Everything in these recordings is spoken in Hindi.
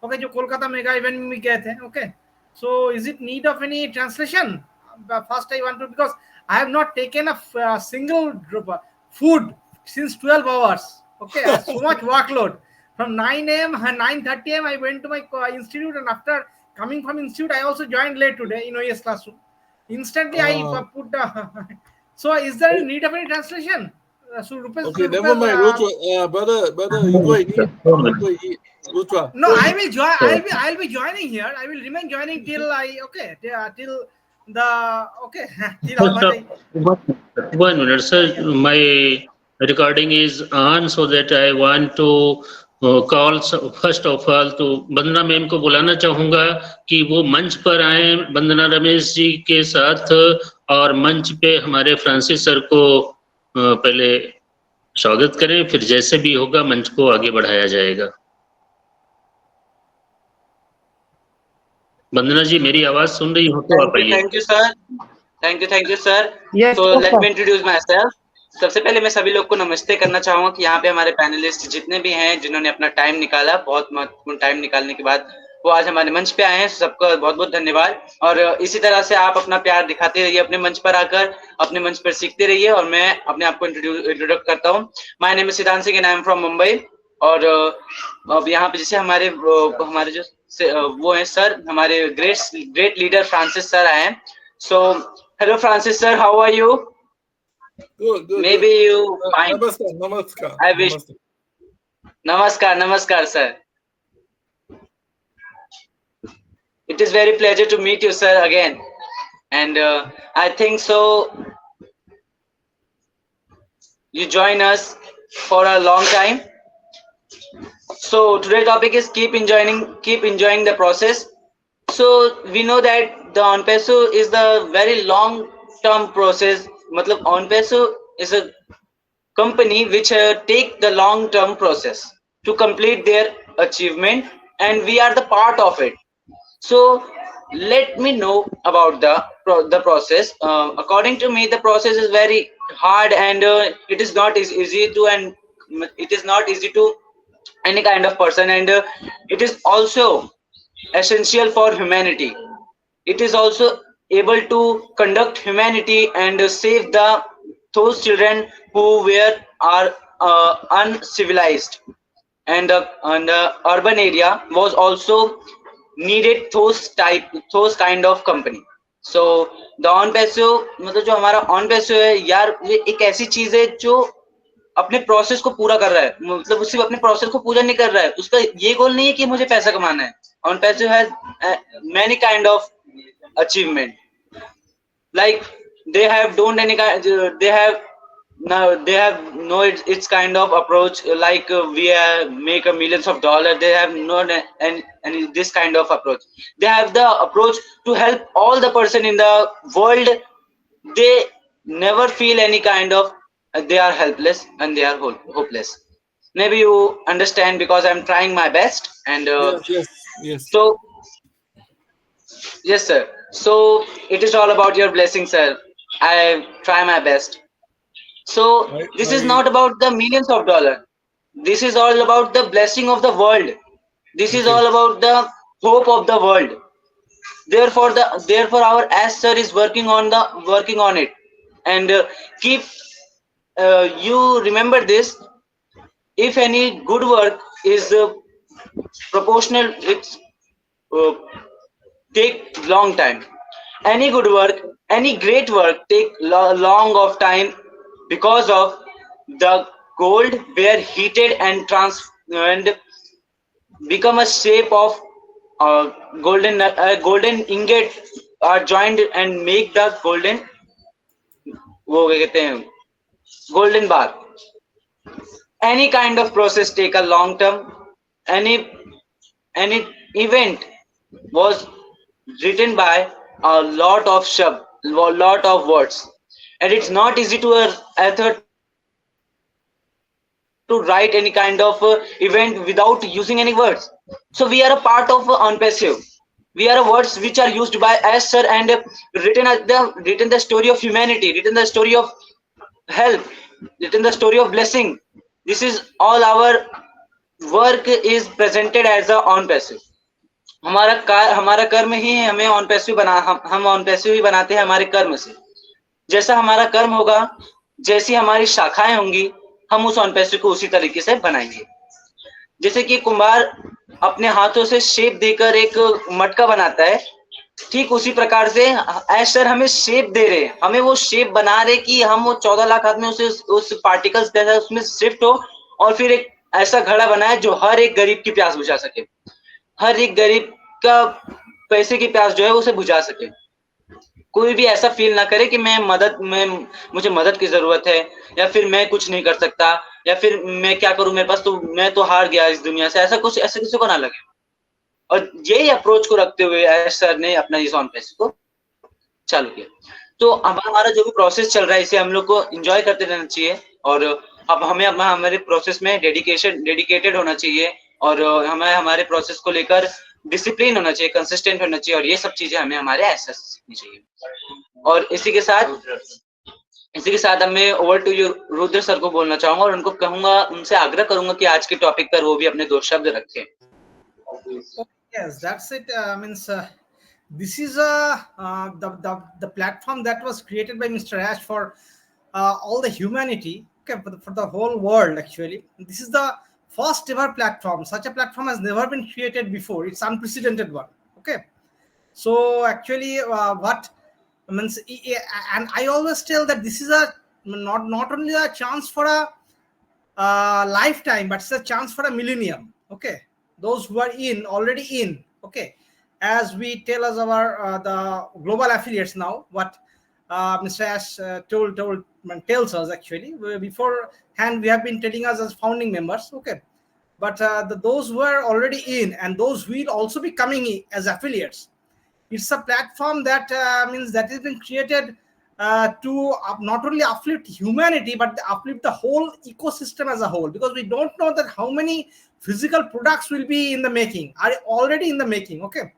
Okay, जो कोलकाता मेगा इवेंट में गए थे. Okay, so is it need of any translation? First I want to, because I have not taken a single food since 12 hours. Okay, I have so much workload. From 9 a.m. 9:30 a.m. I went to my institute, and after coming from institute, I also joined late today in OES classroom. Instantly, I put the. So, is there any need of any translation? So, Rupesh, Okay, never mind, Rutra. Brother, you go and eat. You go and eat, Rutra. No, I will join. I'll be joining here. I will remain joining till till the okay till how much I. One minute, sir. My recording is on, so that I want to call first of all to Vandana ma'am को बुलाना चाहूंगा कि वो मंच पर आए वंदना रमेश जी के साथ, और मंच पे हमारे फ्रांसिस सर को पहले स्वागत करें, फिर जैसे भी होगा मंच को आगे बढ़ाया जाएगा. वंदना जी, मेरी आवाज सुन रही हो तो आप आइए. Thank you sir. Thank you sir. Yes, तो sir. Let me introduce my self. सबसे पहले मैं सभी लोग को नमस्ते करना चाहूंगा कि यहाँ पे हमारे पैनलिस्ट जितने भी हैं जिन्होंने अपना टाइम निकाला, बहुत महत्वपूर्ण टाइम निकालने के बाद वो आज हमारे मंच पे आए हैं, सबका बहुत बहुत धन्यवाद. और इसी तरह से आप अपना प्यार दिखाते रहिए अपने मंच पर आकर, अपने मंच पर सीखते रहिए. और मैं अपने आप को इंट्रोड्यूस करता हूँ. माय नेम इज सिद्धांत Singh and I am from Mumbai. और अब यहाँ पे जैसे हमारे जो वो हैं सर, हमारे ग्रेट लीडर फ्रांसिस सर आए हैं. So hello Francis sir, how are you? Good. Maybe you find. Namaskar. I wish. Namaskar, sir. It is very pleasure to meet you, sir, again. And I think so. You join us for a long time. So today's topic is keep enjoying the process. So we know that the OnPeso is the very long-term process. मतलब OnPeso is a company which take the long-term process to complete their achievement, and we are the part of it. So let me know about the process. According to me, the process is very hard, and it is not easy to any kind of person, and it is also essential for humanity. It is also able to conduct humanity and save those children who are uncivilized, and the urban area was also needed those kind of company. So the OnPeso, मतलब जो हमारा OnPeso है यार, ये एक ऐसी चीज है जो अपने प्रोसेस को पूरा कर रहा है. मतलब सिर्फ अपने प्रोसेस को पूरा नहीं कर रहा है, उसका ये गोल नहीं है कि मुझे पैसा कमाना है. OnPeso has many kind of achievement, like they have don't any kind, they have no it's kind of approach, like we make millions of dollars. They have not any this kind of approach. They have the approach to help all the person in the world. They never feel any kind of they are helpless and they are hopeless. Maybe you understand because I'm trying my best. And Yes. So yes sir, so it is all about your blessing, sir. I try my best. So this is not about the millions of dollars. This is all about the blessing of the world. This is all about the hope of the world. Therefore our as sir is working on it. And keep you remember this: if any good work is proportional, it's take long time. Any good work, any great work take long of time, because of the gold were heated and become a shape of golden ingot are joined and make the golden वो क्या कहते हैं golden bar. Any kind of process take a long term. Any event was written by a lot of words, and it's not easy to write any kind of event without using any words. So we are a part of OnPeso. We are words which are used by us, sir, and written the story of humanity, written the story of help, written the story of blessing. This is all our work is presented as a OnPeso. हमारा कर्म ही हमें ऑन पैसिव हम ऑन पैसिव ही बनाते हैं हमारे कर्म से। जैसा हमारा कर्म होगा, जैसी हमारी शाखाएं होंगी, हम उस ऑन पैसिव को उसी तरीके से बनाएंगे। जैसे कि कुम्हार अपने हाथों से शेप देकर एक मटका बनाता है, ठीक उसी प्रकार से एज सर हमें शेप दे रहे हैं, हमें वो शेप बना रहे कि हम वो 14 लाख आदमी उस पार्टिकल्स जैसा उसमें शिफ्ट हो और फिर एक ऐसा घड़ा बनाए जो हर एक गरीब की प्यास बुझा सके, हर एक गरीब का पैसे की प्यास जो है उसे बुझा सके। कोई भी ऐसा फील ना करे कि मुझे मदद की जरूरत है, या फिर मैं कुछ नहीं कर सकता, या फिर मैं क्या करूं, मेरे पास तो मैं तो हार गया इस दुनिया से, ऐसा किसी को ना लगे। और यही अप्रोच को रखते हुए एस सर ने अपना इस ऑन पैसिव को चालू किया। तो अब हमारा जो भी प्रोसेस चल रहा है इसे हम लोग को एंजॉय करते रहना चाहिए, और अब हमें हमारे प्रोसेस में डेडिकेटेड होना चाहिए, और हमें हमारे प्रोसेस को लेकर डिसिप्लिन होना चाहिए, कंसिस्टेंट होना चाहिए, और ये सब चीजें हमें हमारे ऐसे सीखनी चाहिए। और इसी के साथ अब मैं over to you Rudra sir को बोलना चाहूंगा, और उनको कहूंगा, उनसे आग्रह करूंगा कि आज के टॉपिक पर वो भी अपने 2 शब्द रखें। Yes, that's it. This is the platform that was created by Mr. Ash for all the humanity, okay, for the whole world. Actually, this is the first ever platform. Such a platform has never been created before. It's unprecedented one. Okay, so actually, what means, and I always tell that this is not only a chance for a lifetime, but it's a chance for a millennium. Okay, those who are already in, okay, as we tell us our the global affiliates now, what Mr. Ash tells us. Actually, beforehand we have been telling us as founding members, okay, but those who are already in and those who will also be coming in as affiliates, it's a platform that means that has been created to not only uplift humanity but uplift the whole ecosystem as a whole, because we don't know that how many physical products will be in the making, are already in the making, okay,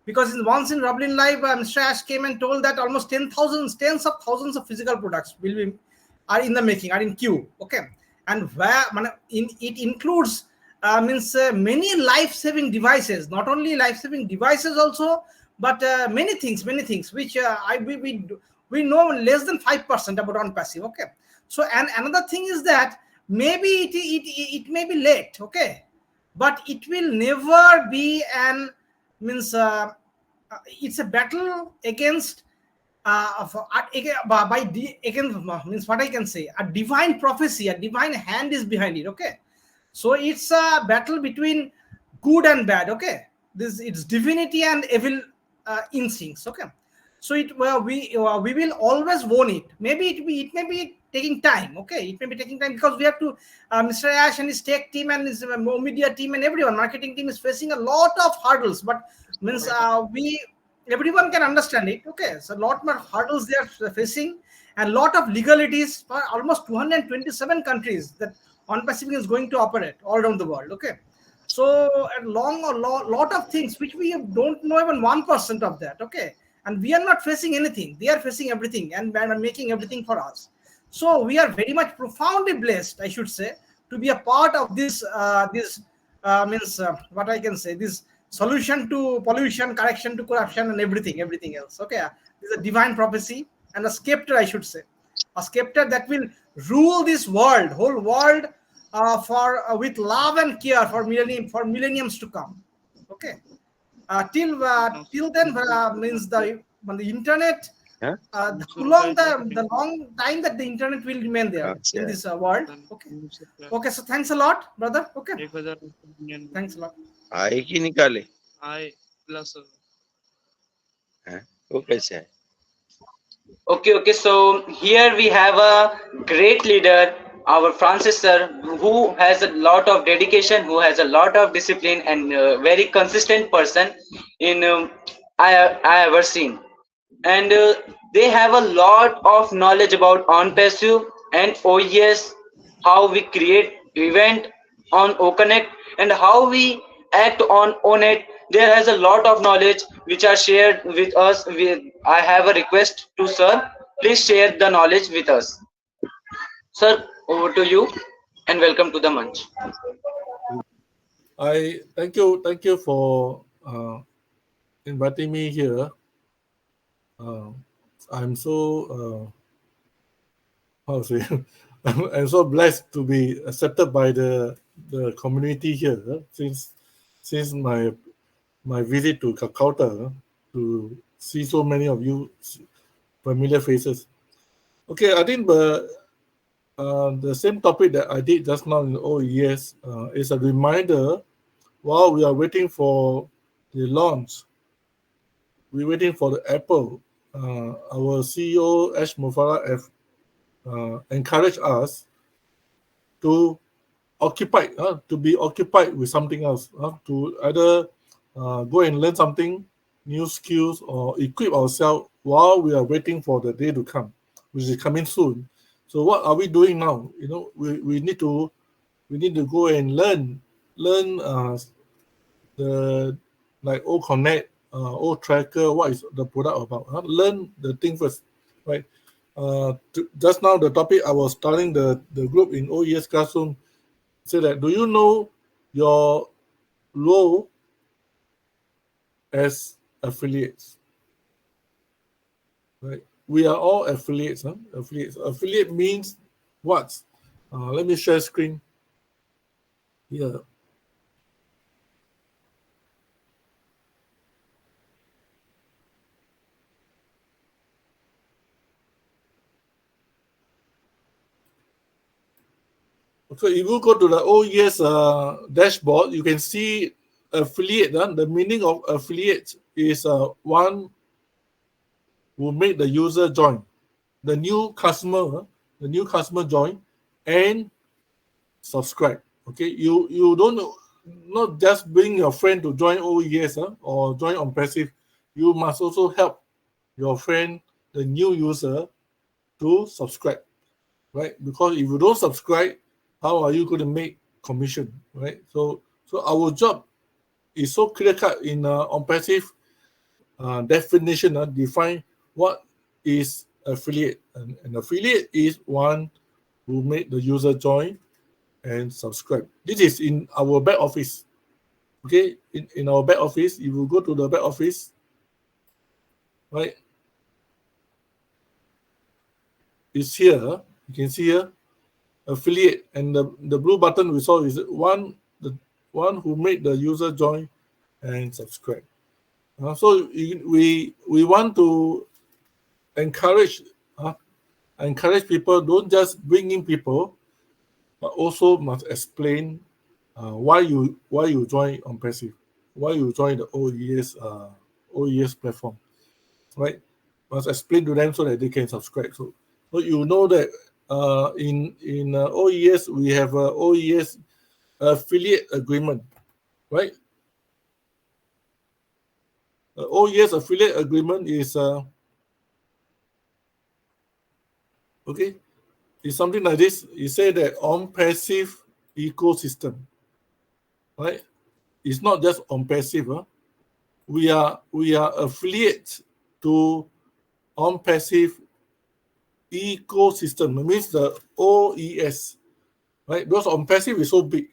because once in Rublin Live, Mr. Ash came and told that almost tens of thousands of physical products are in the making, are in queue, okay, and where it includes many life-saving devices, not only life-saving devices also, but many things which we know less than 5% about on passive, okay. So, and another thing is that maybe it may be late, okay, but it will never be it's a battle against means what I can say, a divine prophecy, a divine hand is behind it, okay. So it's a battle between good and bad, okay. It's divinity and evil instincts, okay. So we will always won it. Maybe it may be taking time, okay. It may be taking time because we have to Mr. Ash and his tech team and his media team and everyone, marketing team is facing a lot of hurdles, but means everyone can understand it, okay. So a lot more hurdles they are facing, and lot of legalities for almost 227 countries that on Pacific is going to operate all around the world, okay. So a lot of things which we don't know even 1% of that, okay, and we are not facing anything, they are facing everything and making everything for us. So we are very much profoundly blessed, I should say, to be a part of this what I can say, this solution to pollution, correction to corruption, and everything else, okay. This is a divine prophecy and a scepter, I should say, a scepter that will rule this whole world with love and care for millenniums to come, okay. Till then means the internet, Huh? the long time that the internet will remain there in this world, okay. So thanks a lot, brother, okay, thanks a lot. आए कि निकाले प्लस हैं? वो कैसे है? Okay, so here we have a great leader, our Francis sir, who has a lot of dedication, who has a lot of discipline, and very consistent person in I ever seen. And they have a lot of knowledge about on passive and OES, how we create event on OConnect, and how we act on ONET. There has a lot of knowledge which are shared with us. I have a request to sir, please share the knowledge with us. Sir, over to you, and welcome to the Munch. I thank you for inviting me here. I'm so how to say I'm so blessed to be accepted by the community here since my visit to Calcutta to see so many of you familiar faces. Okay, I think the same topic that I did just now in OES is a reminder while we are waiting for the launch. We're waiting for the Apple. Our CEO Ash Mufareh have encouraged us to be occupied with something else, to either go and learn something, new skills, or equip ourselves while we are waiting for the day to come, which is coming soon. So what are we doing now? We need to go and learn the like O-Connect, O-Tracker, what is the product about? Learn the thing first, right? Just now the topic I was telling the group in OES Classroom say that, do you know your role as affiliates? Right? We are all affiliates. Affiliate means what? Let me share screen here. So if you go to the OES dashboard, you can see affiliate. The meaning of affiliate is one who made the user join, the new customer join and subscribe. Okay, you don't not just bring your friend to join OES or join on passive. You must also help your friend, the new user, to subscribe, right? Because if you don't subscribe, how are you going to make commission, right? So our job is so clear cut in on passive definition. Define what is affiliate. An affiliate is one who made the user join and subscribe. This is in our back office. Okay, in our back office, if you go to the back office, right, it's here. You can see here, affiliate, and the blue button we saw is the one who made the user join and subscribe. So we want to encourage people. Don't just bring in people, but also must explain why you join on passive, why you join the OES platform, right? Must explain to them so that they can subscribe. So you know that in OES we have a OES affiliate agreement, right? The OES affiliate agreement is okay. It's something like this. You say that on passive ecosystem, right? It's not just on passive. We are affiliate to on passive ecosystem. It means the OES, right? Because on passive is so big.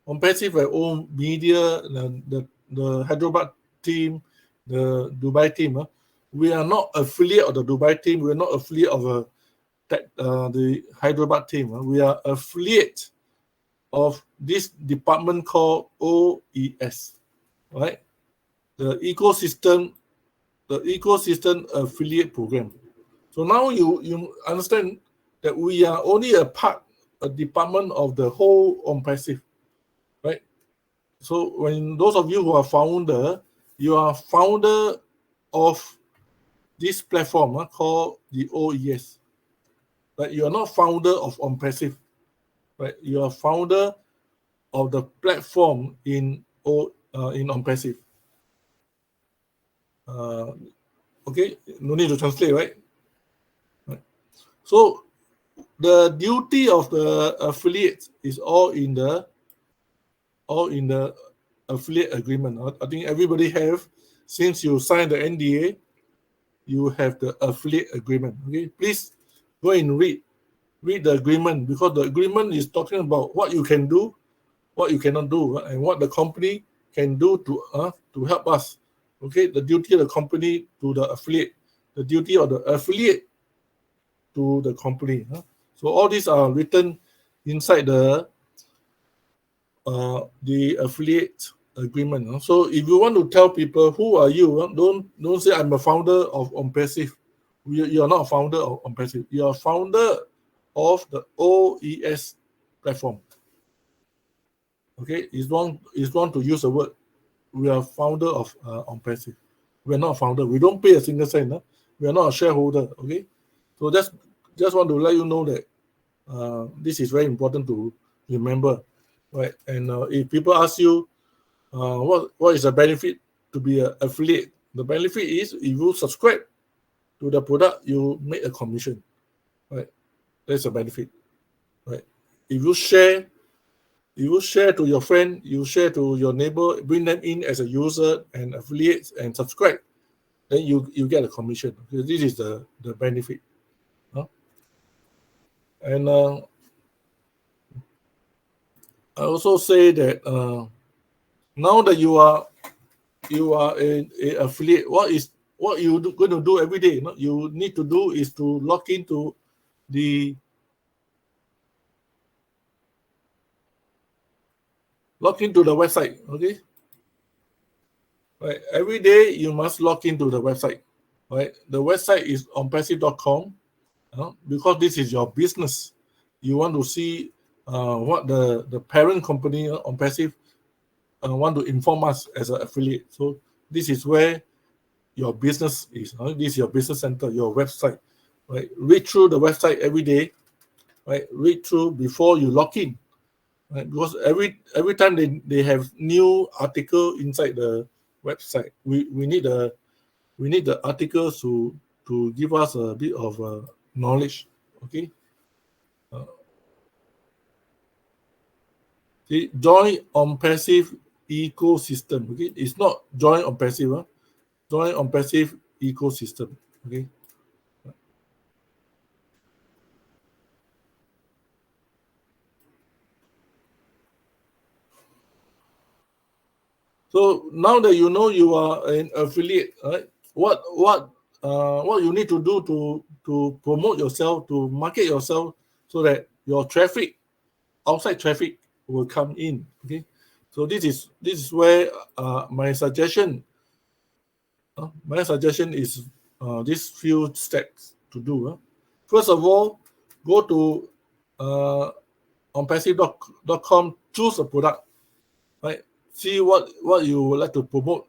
On passive, I own media, the Hyderabad team, the Dubai team. We are not affiliate of the Dubai team. We are not affiliate of the Hyderabad team. We are affiliate of this department called OES, right? The ecosystem affiliate program. So now you understand that we are only a department of the whole on passive, right? So when those of you who are founder, you are founder of this platform called the OES. Right? You are not founder of on passive, right? You are founder of the platform in on passive. Okay, no need to translate, right? So the duty of the affiliate is all in the affiliate agreement. I think everybody have, since you signed the NDA, you have the affiliate agreement. Okay, please go and read the agreement, because the agreement is talking about what you can do, what you cannot do, and what the company can do to help us. Okay, the duty of the company to the affiliate, the duty of the affiliate to the company. So all these are written inside the affiliate agreement. So if you want to tell people who are you, don't say I'm a founder of OnPassive. You are not a founder of OnPassive. You are a founder of the OES platform. Okay, it's wrong to use the word we are founder of OnPassive. We are not a founder. We don't pay a single cent. We are not a shareholder. Okay, so just want to let you know that this is very important to remember, right? And if people ask you what is the benefit to be an affiliate, the benefit is if you subscribe to the product, you make a commission, right? That's a benefit, right? If you share to your friend, you share to your neighbor, bring them in as a user and affiliates and subscribe, then you get a commission. This is the benefit. And I also say that now that you are an affiliate, what you going to do every day? You need to do is to log into the website. Okay, right. Every day you must log into the website. Right. The website is onpassive.com. Because this is your business, you want to see what the parent company OnPassive want to inform us as an affiliate. So this is where your business is. This is your business center, your website. Right? Read through the website every day. Right? Read through before you log in. Right? Because every time they have new article inside the website, we need the articles to give us a bit of knowledge. Okay. Join OnPassive ecosystem. Okay, it's not join OnPassive. Join OnPassive ecosystem. Okay. So now that you know you are an affiliate, right? What you need to do to promote yourself, to market yourself, so that your traffic, outside traffic, will come in. Okay, so this is where my suggestion is these few steps to do. First of all, go to onpassive.com, choose a product, right? See what you would like to promote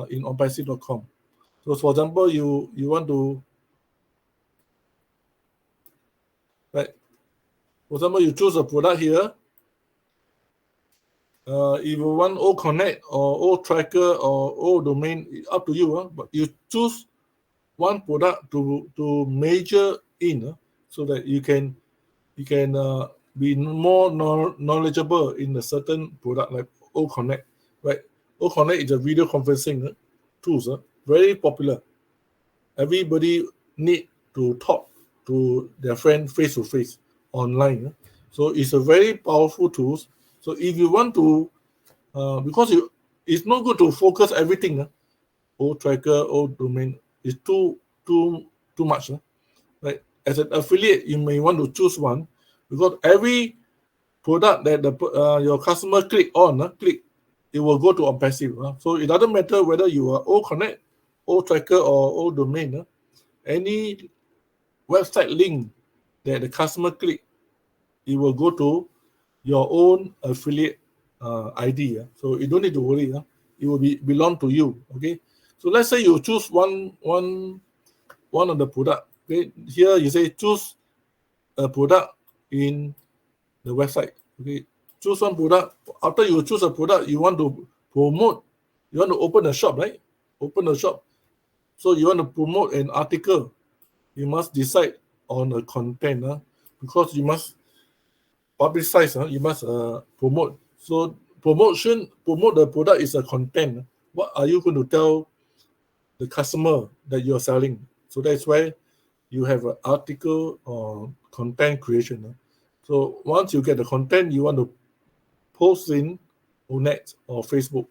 in onpassive.com. So for example, you want to, right? For example, you choose a product here. If you want OConnect or OTracker or ODomain, up to you. But you choose one product to major in, so that you can be more knowledgeable in a certain product like OConnect, right? OConnect is a video conferencing tools, very popular. Everybody need to talk to their friend face to face online. So it's a very powerful tool. So if you want to, because it's not good to focus everything. OTracker, ODomain is too much. Right? As an affiliate, you may want to choose one, because every product that your customer click, it will go to OnPassive. So it doesn't matter whether you are OConnect, OTracker, or ODomain. Any website link that the customer click, it will go to your own affiliate ID. So you don't need to worry. It will belong to you. Okay. So let's say you choose one of the product. Okay. Here you say choose a product in the website. Okay. Choose one product. After you choose a product, you want to promote. You want to open a shop, right? Open a shop. So you want to promote an article. You must decide on the content, because you must publicize. You must promote. So promote the product is a content. What are you going to tell the customer that you're selling? So that's why you have an article or content creation. So once you get the content, you want to post in Onet or Facebook,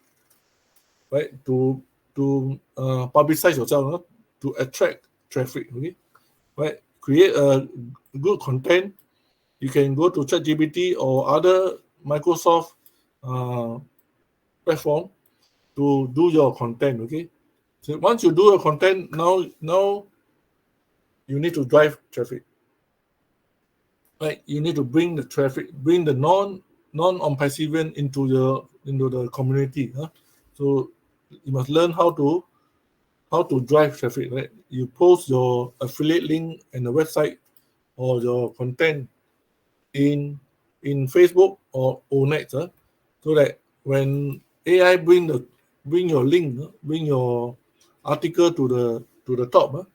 right? To publicize yourself, to attract traffic. Okay, right? Create a good content. You can go to ChatGPT or other Microsoft platform to do your content. Okay, so once you do your content, now you need to drive traffic. Right, you need to bring the traffic, bring the non-OnPassivian into the community. So you must learn how to drive traffic. Right, you post your affiliate link and the website or your content in Facebook or Onet, so that when AI bring your link, bring your article to the top,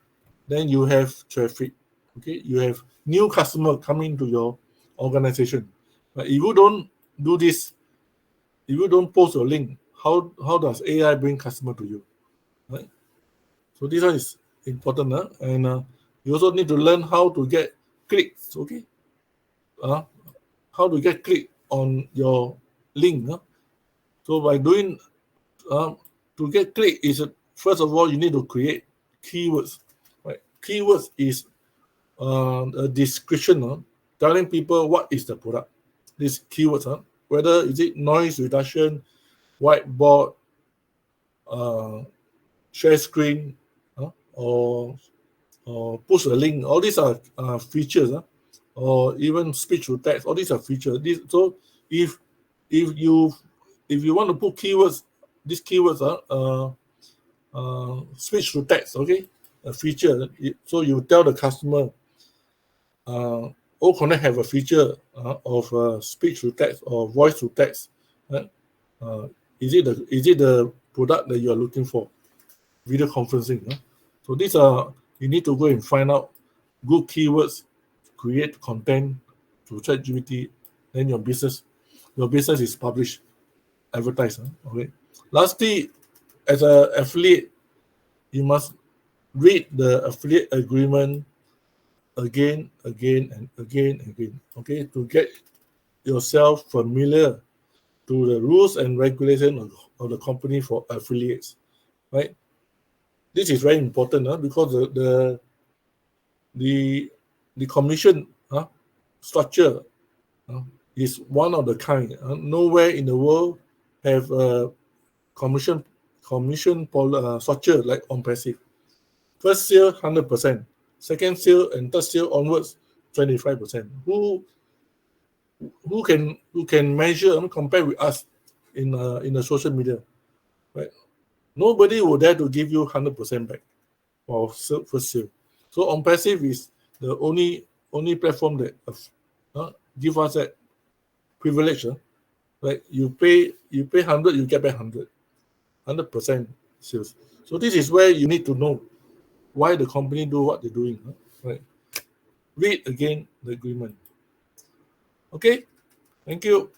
then you have traffic. Okay, you have new customer coming to your organization. But if you don't do this, if you don't post your link, how does AI bring customer to you? Right. So this one is important, and you also need to learn how to get clicks. Okay, how to get click on your link. So by doing to get click is first of all you need to create keywords. Right, keywords is a description, telling people what is the product. These keywords, whether is it noise reduction, whiteboard, share screen, or push a link. All these are features, or even speech to text. All these are features. So if you want to put keywords, these keywords are speech to text. Okay, a feature. So you tell the customer. OConnect have a feature of speech to text or voice to text. Is it the product that you are looking for? Video conferencing. So these are, you need to go and find out good keywords, create content to ChatGPT. Then your business is published, advertised. Okay. Lastly, as an affiliate, you must read the affiliate agreement again, and again, okay, to get yourself familiar to the rules and regulations of the company for affiliates, right? This is very important because the commission structure is one of the kind. Nowhere in the world have a commission structure like OnPassive. First sale 100%. Second sale and third sale onwards, 25%. Who can measure and compare with us in the social media, right? Nobody will dare to give you 100% back for first sale. So OnPassive is the only platform that give us that privilege, right? You pay 100, you get back 100% sales. So this is where you need to know why the company do what they're doing, right? Read again the agreement. Okay, thank you.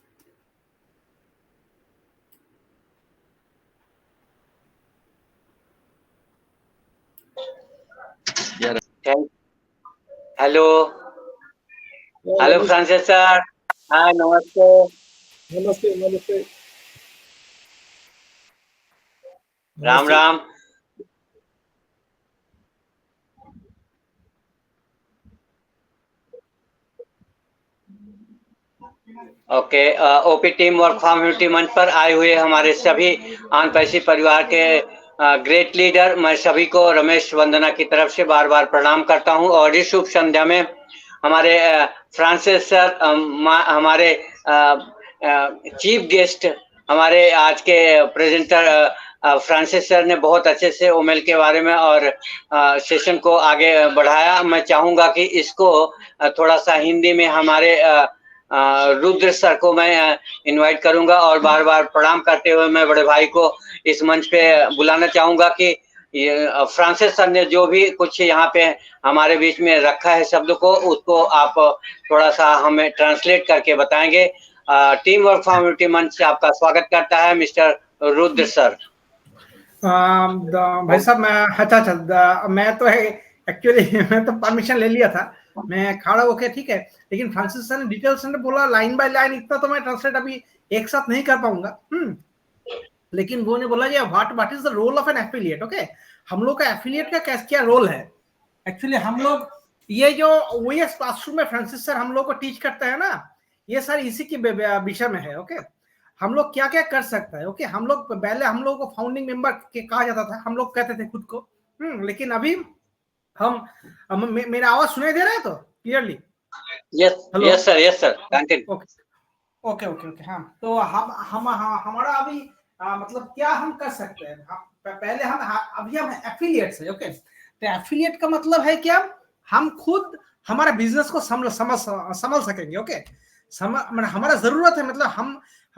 Hello, Francis sir. Hi, namaste. Namaste. Ram. Okay, OP team work from unity मंच पर आए हुए हमारे सभी OnPassive परिवार के ग्रेट लीडर, मैं सभी को रमेश वंदना की तरफ से बार बार प्रणाम करता हूं। और इस शुभ संध्या में हमारे फ्रांसिस सर, हमारे चीफ गेस्ट, हमारे आज के प्रेजेंटर फ्रांसिस सर ने बहुत अच्छे से ओमेल के बारे में और सेशन को आगे बढ़ाया। मैं चाहूंगा कि इसको थोड़ा सा हिंदी में हमारे रुद्र सर को मैं इनवाइट करूंगा और बार बार प्रणाम करते हुए मैं बड़े भाई को इस मंच पे बुलाना चाहूंगा कि फ्रांसिस सर ने जो भी कुछ यहाँ पे हमारे बीच में रखा है शब्द को, उसको आप थोड़ा सा हमें ट्रांसलेट करके बताएंगे। टीम वर्क फ्रॉम यूनिटी मंच से आपका स्वागत करता है मिस्टर रुद्र सर। भाई साहब, मैं तो एक्चुअली मैं तो परमिशन ले लिया था मैं खड़ा होके, ठीक है, लेकिन फ्रांसिस सर ने डिटेल्स ने बोला लाइन बाय लाइन, इतना तो मैं ट्रांसलेट अभी एक साथ नहीं कर पाऊंगा। लेकिन वो ने बोला ये what is the role of an affiliate. Okay, हम लोग का एफिलिएट का क्या रोल है। एक्चुअली हम लोग ये जो ओएस क्लासरूम में फ्रांसिस सर हम लोग को टीच करते हैं ना, ये सर इसी के विषय में है। ओके, हम लोग क्या क्या कर सकते हैं। ओके, हम लोग पहले हम लोग को फाउंडिंग मेंबर के कहा जाता था, हम लोग कहते थे खुद को, लेकिन अभी हम मेरा आवाज सुनाई दे रहा है तो clearly? Yes sir continue. Okay, हाँ, तो हमारा अभी मतलब क्या हम कर सकते हैं। पहले अभी हम एफिलिएट्स है। ओके, तो एफिलिएट का मतलब है क्या, हम खुद हमारा बिजनेस को समझ सकेंगे। ओके, हमारा जरूरत है, मतलब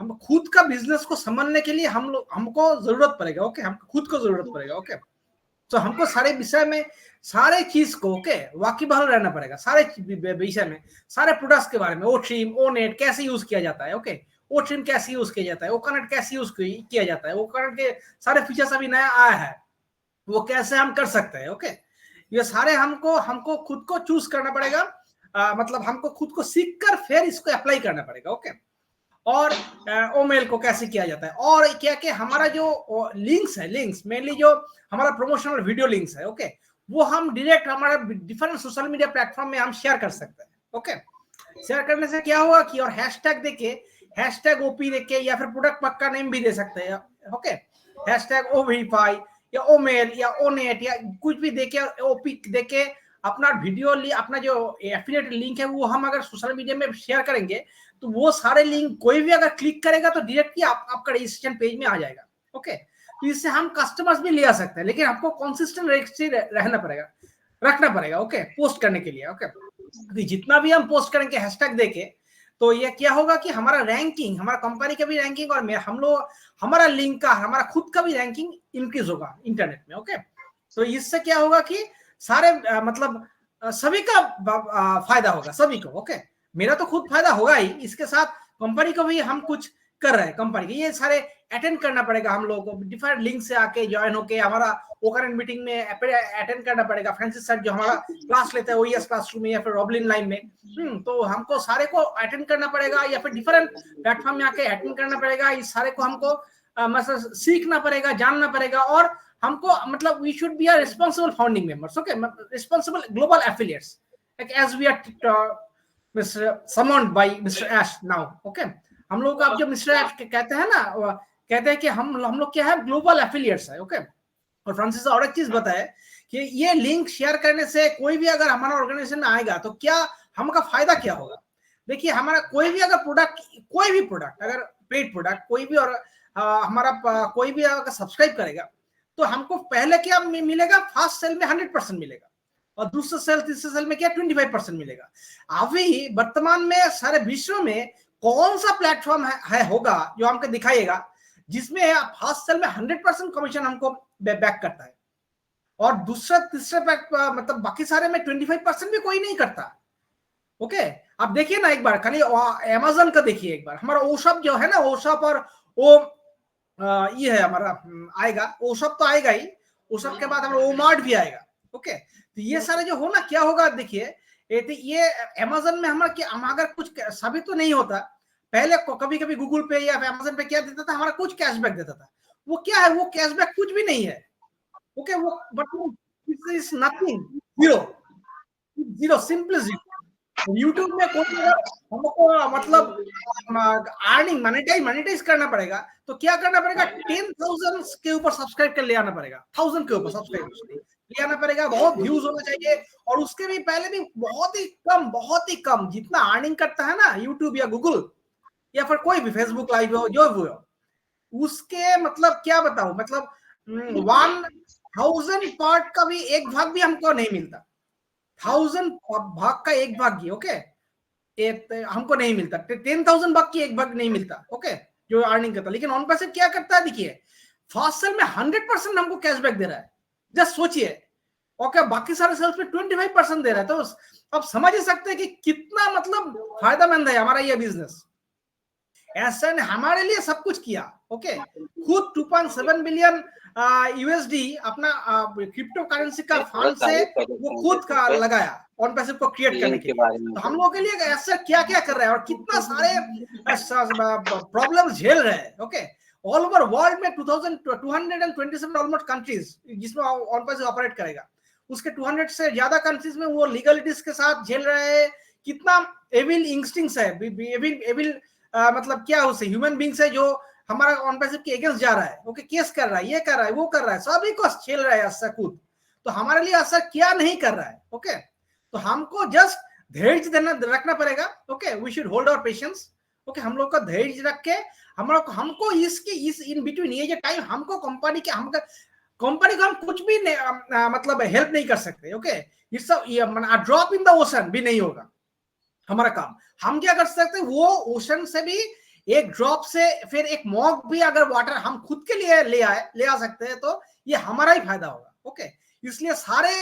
हम खुद का बिजनेस को समझने के लिए हमको जरूरत पड़ेगा। ओके, हमको खुद को जरूरत पड़ेगा। ओके, तो हमको सारे विषय में, सारे चीज को वाकिबहाल रहना पड़ेगा, सारे विषय में, सारे प्रोडक्ट्स के बारे में, ओ ट्रिम, ओ नेट कैसे यूज किया जाता है। ओके, ओ ट्रिम कैसे यूज किया जाता है, ओ कनेक्ट कैसे यूज किया जाता है, ओ कनेक्ट के सारे फीचर्स अभी नया आया है, वो कैसे हम कर सकते हैं। ओके, ये सारे हमको खुद को चूज करना पड़ेगा। मतलब हमको खुद को सीख कर फिर इसको अप्लाई करना पड़ेगा। ओके, और ओमेल को कैसे किया जाता है, और क्या क्या हमारा जो लिंक्स मेनली जो हमारा प्रमोशनल वीडियो लिंक्स है। ओके, वो हम डायरेक्ट हमारा डिफरेंट सोशल मीडिया प्लेटफॉर्म में हम शेयर कर सकते हैं। ओके, शेयर करने से क्या होगा कि, और हैशटैग देके, हैशटैग ओपी देके, या फिर प्रोडक्ट पक्का नेम भी दे सकते हैं। ओके, हैशटैग ओवेरीफाई या ओमेल या ओनेट या कुछ भी देके, ओपी देके अपना वीडियो अपना जो एफिलिएट लिंक है वो हम अगर सोशल मीडिया में शेयर करेंगे तो वो सारे लिंक कोई भी अगर क्लिक करेगा तो डायरेक्टली आपका रजिस्ट्रेशन पेज में आ जाएगा। ओके, तो इससे हम कस्टमर्स भी ले आ सकते हैं, लेकिन आपको कंसिस्टेंट रखना पड़ेगा। ओके, पोस्ट करने के लिए। ओके, जितना भी हम पोस्ट करेंगे हैशटैग देके, तो ये क्या होगा कि हमारा रैंकिंग, हमारा कंपनी का भी रैंकिंग, और हमारा लिंक का, हमारा खुद का भी रैंकिंग इंक्रीज होगा इंटरनेट में। ओके, तो इससे क्या होगा कि सारे मतलब सभी का फायदा होगा, सभी को। ओके, मेरा तो खुद फायदा होगा ही, इसके साथ कंपनी को भी हम कुछ कर रहे हैं। कंपनी के ये सारे अटेंड करना पड़ेगा हम लोगों को, डिफरेंट लिंक से आके ज्वाइन होके हमारा ओकरेंट मीटिंग में अटेंड करना पड़ेगा। फ्रांसिस सर जो हमारा क्लास लेते हैं ओईएस क्लासरूम में या फिर रॉबलिन लाइन में, तो हमको सारे को अटेंड करना पड़ेगा, या फिर डिफरेंट प्लेटफॉर्म में आके अटेंड करना पड़ेगा। इस सारे को हमको मतलब सीखना पड़ेगा, जानना पड़ेगा, और हमको मतलब we should be a responsible founding members. Okay, responsible global affiliates as we are summoned by mister Ash now. Okay, हम लोग आप जो मिस्टर एश कहते हैं ना, कहते हैं कि हम लोग क्या है, ग्लोबल एफिलिएट्स है। ओके, और फ्रांसिस और एक चीज बताए कि ये लिंक शेयर करने से कोई भी अगर हमारा ऑर्गेनाइजेशन में आएगा तो क्या हमका फायदा क्या होगा। देखिए, हमारा कोई भी अगर प्रोडक्ट अगर पेड प्रोडक्ट कोई भी, और हमारा कोई भी अगर सब्सक्राइब करेगा तो हमको पहले क्या मिलेगा, फर्स्ट सेल में 100% मिलेगा, और दूसरे सेल तीसरे सेल में क्या 25% मिलेगा। अभी वर्तमान में सारे विश्व में कौन सा प्लेटफॉर्म है होगा जो हमको दिखाएगा जिसमें फर्स्ट सेल में 100% कमीशन हमको बैक करता है, और दूसरा तीसरे मतलब बाकी सारे में 25% भी कोई नहीं करता। ओके, आप देखिए ना एक बार, खाली अमेज़न का देखिए एक बार, हमारा ओशॉप जो है ना, ओशॉप और वो ये है हमारा आएगा, ओशॉप तो आएगा ही, ओशॉप के बाद हमारा ओमार्ट भी आएगा। ओके, तो ये सारे जो हो ना, क्या होगा देखिए, ये अमेज़न में हम अगर कुछ साबित तो नहीं होता, पहले कभी कभी गूगल पे या अमेज़न पे क्या देता था, हमारा कुछ कैशबैक देता था। वो क्या है, वो कैशबैक कुछ भी नहीं है। ओके, वो but is nothing, zero simple zero. YouTube में कोई हमको मतलब अर्निंग मोनेटाइज करना पड़ेगा, तो क्या करना पड़ेगा, 10,000 के ऊपर सब्सक्राइब कर ले आना पड़ेगा, 1000 के ऊपर सब्सक्राइब ले आना पड़ेगा, बहुत व्यूज होना चाहिए, और उसके भी पहले भी बहुत ही कम जितना अर्निंग करता है ना यूट्यूब या गूगल या फिर कोई भी फेसबुक लाइव हो जो भी हो, उसके मतलब क्या बताऊं, मतलब 1000 पार्ट का भी एक भाग भी हमको नहीं मिलता, 1000 भाग का एक भाग ही। ओके, हमको नहीं मिलता, 10,000 भाग की एक भाग नहीं मिलता। ओके, जो अर्निंग करता, लेकिन ऑन पैसे क्या करता है, देखिए फर्स्ट सेल में 100% हमको कैशबैक दे रहा है, जस्ट सोचिए। ओके, बाकी सारे सेल्स में 25% दे रहा है, तो अब समझ ही सकते हैं कि कितना मतलब फायदेमंद है हमारा ये बिजनेस। ऐसा ने हमारे लिए सब कुछ किया। ओके, खुद 2.7 बिलियन यूएसडी अपना क्रिप्टो करेंसी का फंड से वो खुद का लगाया, ऑन पैसिव को क्रिएट करने लिंक के के लिए। बारे में तो हम लोगों के लिए ऐसा क्या क्या कर रहे हैं और कितना सारे प्रॉब्लम झेल रहे हैं। ओके, ऑल ओवर वर्ल्ड में 2227 ऑलमोस्ट कंट्रीज जिसमें ऑन पैसिव ऑपरेट करेगा, उसके 200 से ज्यादा कंट्रीज में वो लीगलिटीज के साथ झेल रहे हैं। कितना एविल इंस्टिंक्ट्स है, एविल मतलब क्या उसे ह्यूमन बींग्स है जो हमारा ऑन पैसिव के अगेंस्ट जा रहा है। ओके, केस कर रहा है, ये कर रहा है, वो कर रहा है, सभी को झेल रहा है ऐसा खुद। तो हमारे लिए ऐसा क्या नहीं कर रहा है। ओके, तो हमको जस्ट धैर्य रखना पड़ेगा। Okay, we should hold our patience. Okay, हम लोग का धैर्य रख के हमको इस इन बिटवीन ये जो टाइम हमको कंपनी को हम कुछ भी मतलब हेल्प नहीं कर सकते। Okay, it's drop in the ocean भी नहीं होगा हमारा काम। हम क्या कर सकते हैं, वो ओशन से भी एक ड्रॉप से फिर एक मॉग भी अगर वाटर हम खुद के लिए ले आ सकते हैं तो ये हमारा ही फायदा होगा। ओके, इसलिए सारे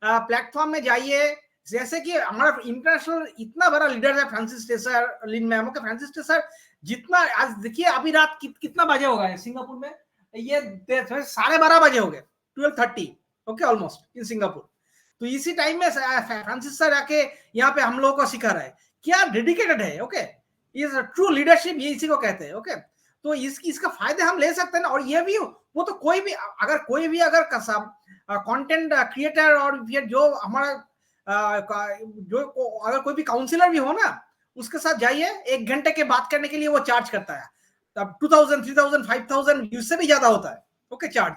प्लेटफॉर्म में जाइए। जैसे कि हमारा इंटरनेशनल इतना बड़ा लीडर है फ्रांसिस टेसर लिन मैम। ओके, फ्रांसिस टेसर जितना आज देखिए अभी रात कितना बजे होगा सिंगापुर में, ये 12:30 बजे हो गए, 12:30। Okay, almost in Singapore. तो इसी टाइम में फ्रांसिस सर आके यहाँ पे हम लोगों को सिखा रहा है, क्या डेडिकेटेड है। ओके, इज ट्रू लीडरशिप, ये इसी को कहते हैं। ओके, तो इसका फायदा हम ले सकते हैं ना। और ये भी वो तो कोई भी अगर कंटेंट क्रिएटर और फिर जो हमारा जो अगर कोई भी काउंसलर भी हो ना, उसके साथ जाइए, 1 घंटे के बात करने के लिए वो चार्ज करता है। तब 2000, 3000, 5000 उससे भी ज्यादा होता है। Okay, charge.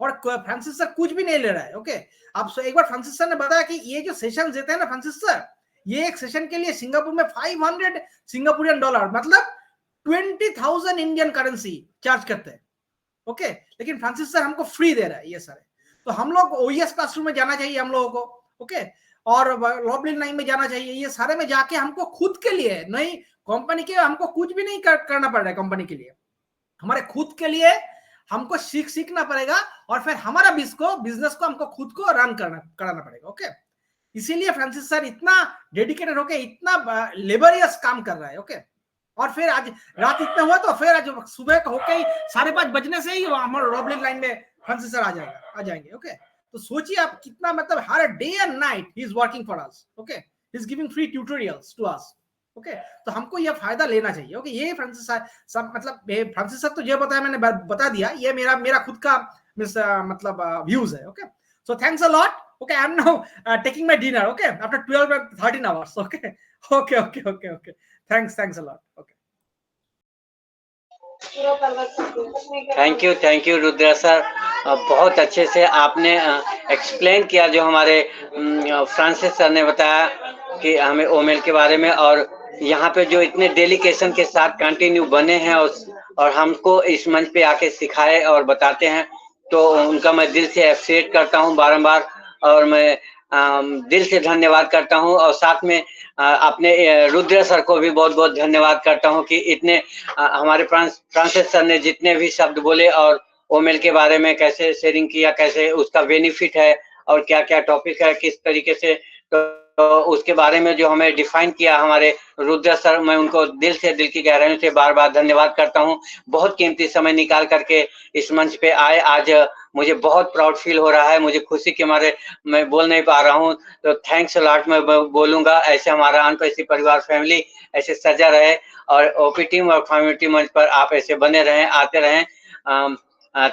और फ्रांसिस सर कुछ भी नहीं ले रहा है। ओके, आप एक बार फ्रांसिस सर ने बताया कि ये जो सेशन देते हैं ना फ्रांसिस सर, ये एक सेशन के लिए सिंगापुर में 500 सिंगापुरियन डॉलर मतलब 20,000 इंडियन करेंसी चार्ज करते हैं। ओके, लेकिन फ्रांसिस सर हमको फ्री दे रहा है ये सारे। तो हम लोग ओईएस क्लासरूम में जाना चाहिए हम लोगों को। ओके, और लॉबलिन 9 में जाना चाहिए। ये सारे में जाके हमको खुद के लिए नहीं, कंपनी के हमको कुछ भी नहीं करना पड़ रहा है। कंपनी के लिए, हमारे खुद के लिए हमको सीखना पड़ेगा और फिर हमारा बिजनेस को हमको खुद को रन कराना पड़ेगा। ओके, इसीलिए फ्रांसिस सर इतना डेडिकेटेड होके इतना लेबरियस काम कर रहा है। ओके, और फिर आज रात इतना हुआ तो फिर आज सुबह होके ही 5:30 बजने से ही हमारे लॉबलिन लाइन में फ्रांसिस सर आ जाएंगे। ओके, तो सोचिए आप कितना मतलब हर day and night he is working for us. Okay, he is giving free tutorials to us. Okay, तो हमको ये फायदा लेना चाहिए। ओके, ये फ्रांसिस सर मतलब फ्रांसिस सर तो ये बताया, मैंने बता दिया, ये मेरा खुद का मतलब व्यूज है। Okay, so thanks a lot. Okay, I am now taking my dinner. Okay, after 12 or 13 hours. Okay. Thanks a lot. Okay. Thank you Rudra sir, बहुत अच्छे से आपने एक्सप्लेन किया जो हमारे फ्रांसिस सर ने बताया कि हमें ओमेल के बारे में, और यहाँ पे जो इतने डेडिकेशन के साथ कंटिन्यू बने हैं और हमको इस मंच पे आके सिखाए और बताते हैं, तो उनका मैं दिल से एप्रिशिएट करता हूँ बारंबार, और मैं दिल से धन्यवाद करता हूँ। और साथ में अपने रुद्र सर को भी बहुत बहुत धन्यवाद करता हूँ कि इतने हमारे फ्रांसिस सर ने जितने भी शब्द बोले और ओमेल के बारे में कैसे शेयरिंग किया, कैसे उसका बेनिफिट है और क्या क्या टॉपिक है, किस तरीके से, तो उसके बारे में जो हमें डिफाइन किया हमारे रुद्र सर, मैं उनको दिल की गहराइयों से बार बार धन्यवाद करता हूँ। बहुत कीमती समय निकाल करके इस मंच पे आए, आज मुझे बहुत प्राउड फील हो रहा है, मुझे खुशी के मारे मैं बोल नहीं पा रहा हूँ। तो थैंक्स अ लॉट मैं बोलूंगा। ऐसे हमारा अनपैसिव परिवार फैमिली ऐसे सजा रहे और ओपी टीम और कम्युनिटी मंच पर आप ऐसे बने रहें, आते रहें।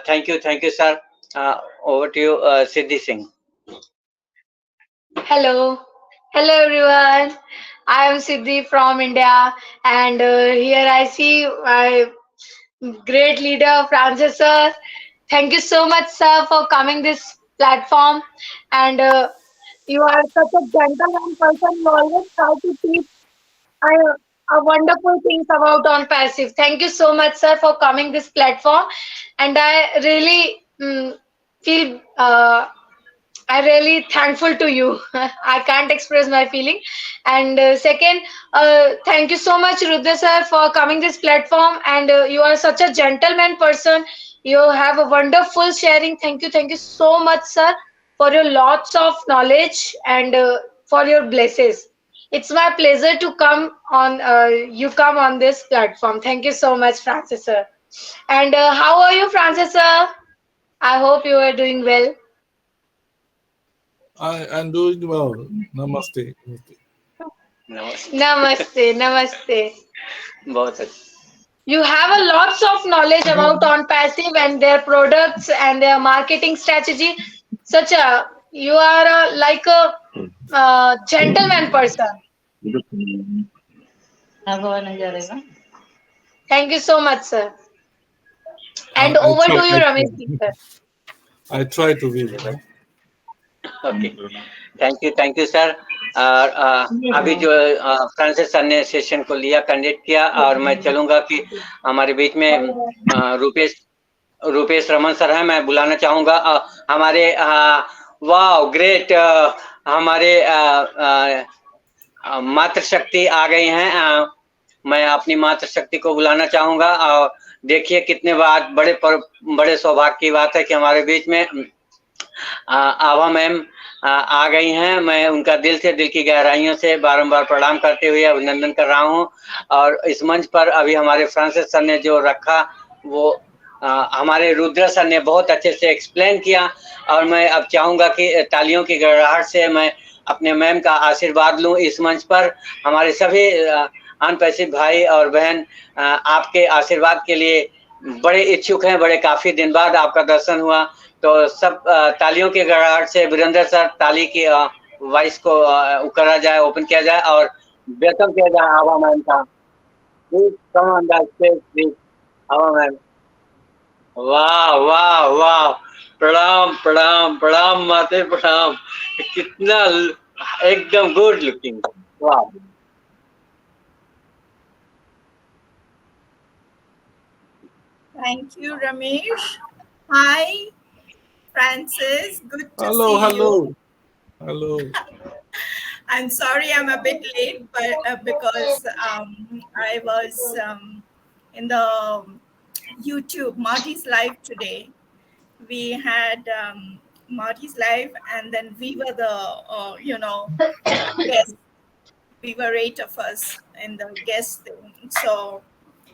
Thank you sir. Over to you Siddhi Singh. Hello everyone. I am Siddhi from India, and here I see my great leader Francis sir. Thank you so much, sir, for coming this platform. And you are such a gentleman person. You always try to teach wonderful things about on passive. Thank you so much, sir, for coming this platform. And I really feel. I really thankful to you. I can't express my feeling. And second, thank you so much, Rudra sir, for coming this platform. And you are such a gentleman person. You have a wonderful sharing. Thank you so much, sir, for your lots of knowledge and for your blessings. It's my pleasure to come on. You come on this platform. Thank you so much, Francis sir. And how are you, Francis sir? I hope you are doing well. I'm doing well. Namaste. Namaste. नमस्ते Namaste, namaste. बहुत अच्छा You have a lots of knowledge about on passive and their products and their marketing strategy. Such a you are like a gentleman person. Thank you so much, sir. And I over to try- you, I Ramesh try. ji, sir. I try to be. Okay thank you sir और अभी जो फ्रांसिस सर ने सेशन को लिया कंडक्ट किया और मैं चलूंगा कि हमारे बीच में रूपेश रमन सर हैं मैं बुलाना चाहूंगा हमारे वाह ग्रेट हमारे मातृशक्ति आ गई हैं मैं अपनी मातृशक्ति को बुलाना चाहूंगा और देखिए कितने बात बड़े सौभाग्य की बात है कि हमारे बीच में आभा मैम आ गई हैं मैं उनका दिल की गहराइयों से बारंबार प्रणाम करते हुए अभिनंदन कर रहा हूं और इस मंच पर अभी हमारे फ्रांसिस सर ने जो रखा वो हमारे रुद्र सर ने बहुत अच्छे से एक्सप्लेन किया और मैं अब चाहूंगा कि तालियों की गड़गड़ाहट से मैं अपने मैम का आशीर्वाद लूं इस मंच पर हमारे सभी अनपैसिव भाई और बहन आपके आशीर्वाद के लिए बड़े इच्छुक हैं बड़े काफी दिन बाद आपका दर्शन हुआ तो सब तालियों के गड़गड़ाहट से वीरेंद्र सर ताली की वॉइस को करा जाए ओपन किया जाए और वेलकम किया जाए आभा मैम का please come on the stage please Abha ma'am वाह वाह वाह प्रणाम प्रणाम प्रणाम माते प्रणाम कितना एकदम गुड लुकिंग वाह Thank you, Ramesh. Hi, Francis. Good to Hello, see hello. you. Hello. I'm sorry I'm a bit late, but because I was in the YouTube Marty's live today. We had Marty's live, and then we were the guests. We were 8 of us in the guest thing. So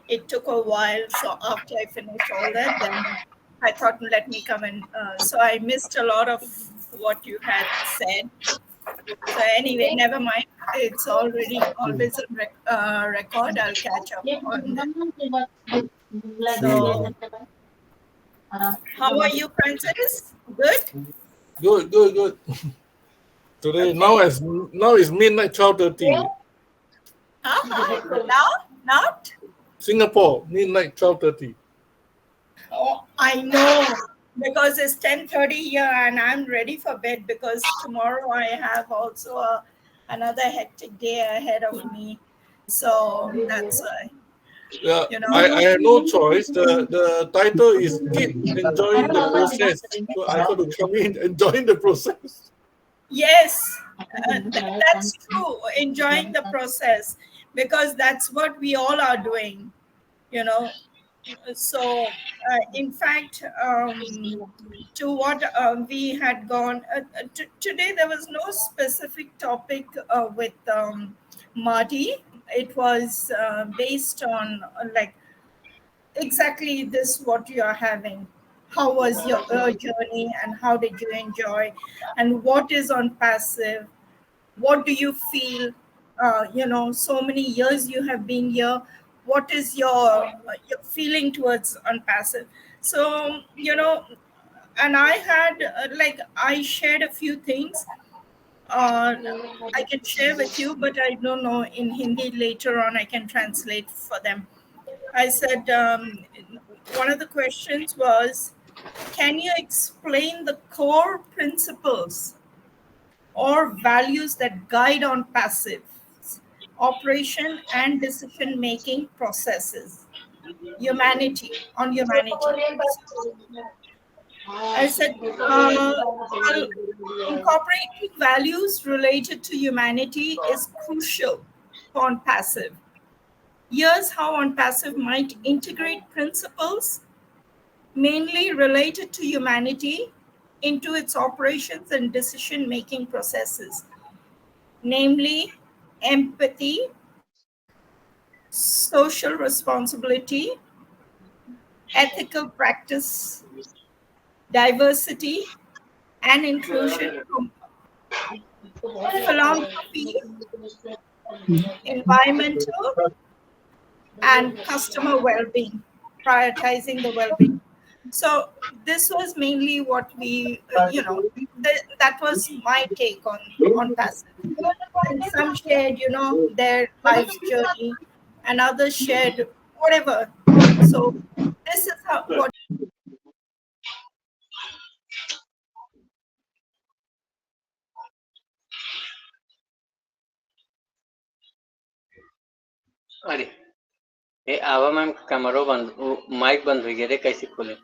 it took a while. So after I finished all that, then I thought, let me come and. So I missed a lot of what you had said. So anyway, never mind. It's already always a record. I'll catch up on that. So, how are you, Francis? Good? Good. Today, Okay. now it's midnight 12:30. Now? Not? Singapore, midnight 12:30. Oh, I know. Because it's 10:30 here and I'm ready for bed because tomorrow I have also another hectic day ahead of me. So that's why. Yeah, You know. I have no choice. The title is keep enjoying the process. So I got to come in enjoying the process. Yes, that's true. Enjoying the process because that's what we all are doing, you know. So, in fact, to what we had gone today, there was no specific topic with Marty. It was based on like exactly this what you are having. How was your journey and how did you enjoy? And what is on passive? What do you feel? So many years you have been here. What is your feeling towards on passive? So, and I had I shared a few things. I can share with you, but I don't know in Hindi later on. I can translate for them. I said one of the questions was, can you explain the core principles or values that guide on passive operation and decision-making processes? Humanity. I said, incorporating values related to humanity is crucial on passive. Here's how on passive might integrate principles mainly related to humanity into its operations and decision-making processes, namely empathy, social responsibility, ethical practice, diversity and inclusion, philanthropy, environmental, and customer well-being, prioritizing the well-being. So this was mainly what we, that was my take on passive. And some shared, their life's journey, and others shared whatever. So this is what. अरे ए आवा मैम कैमरा बंद माइक बंद हो गया रे कैसे खोले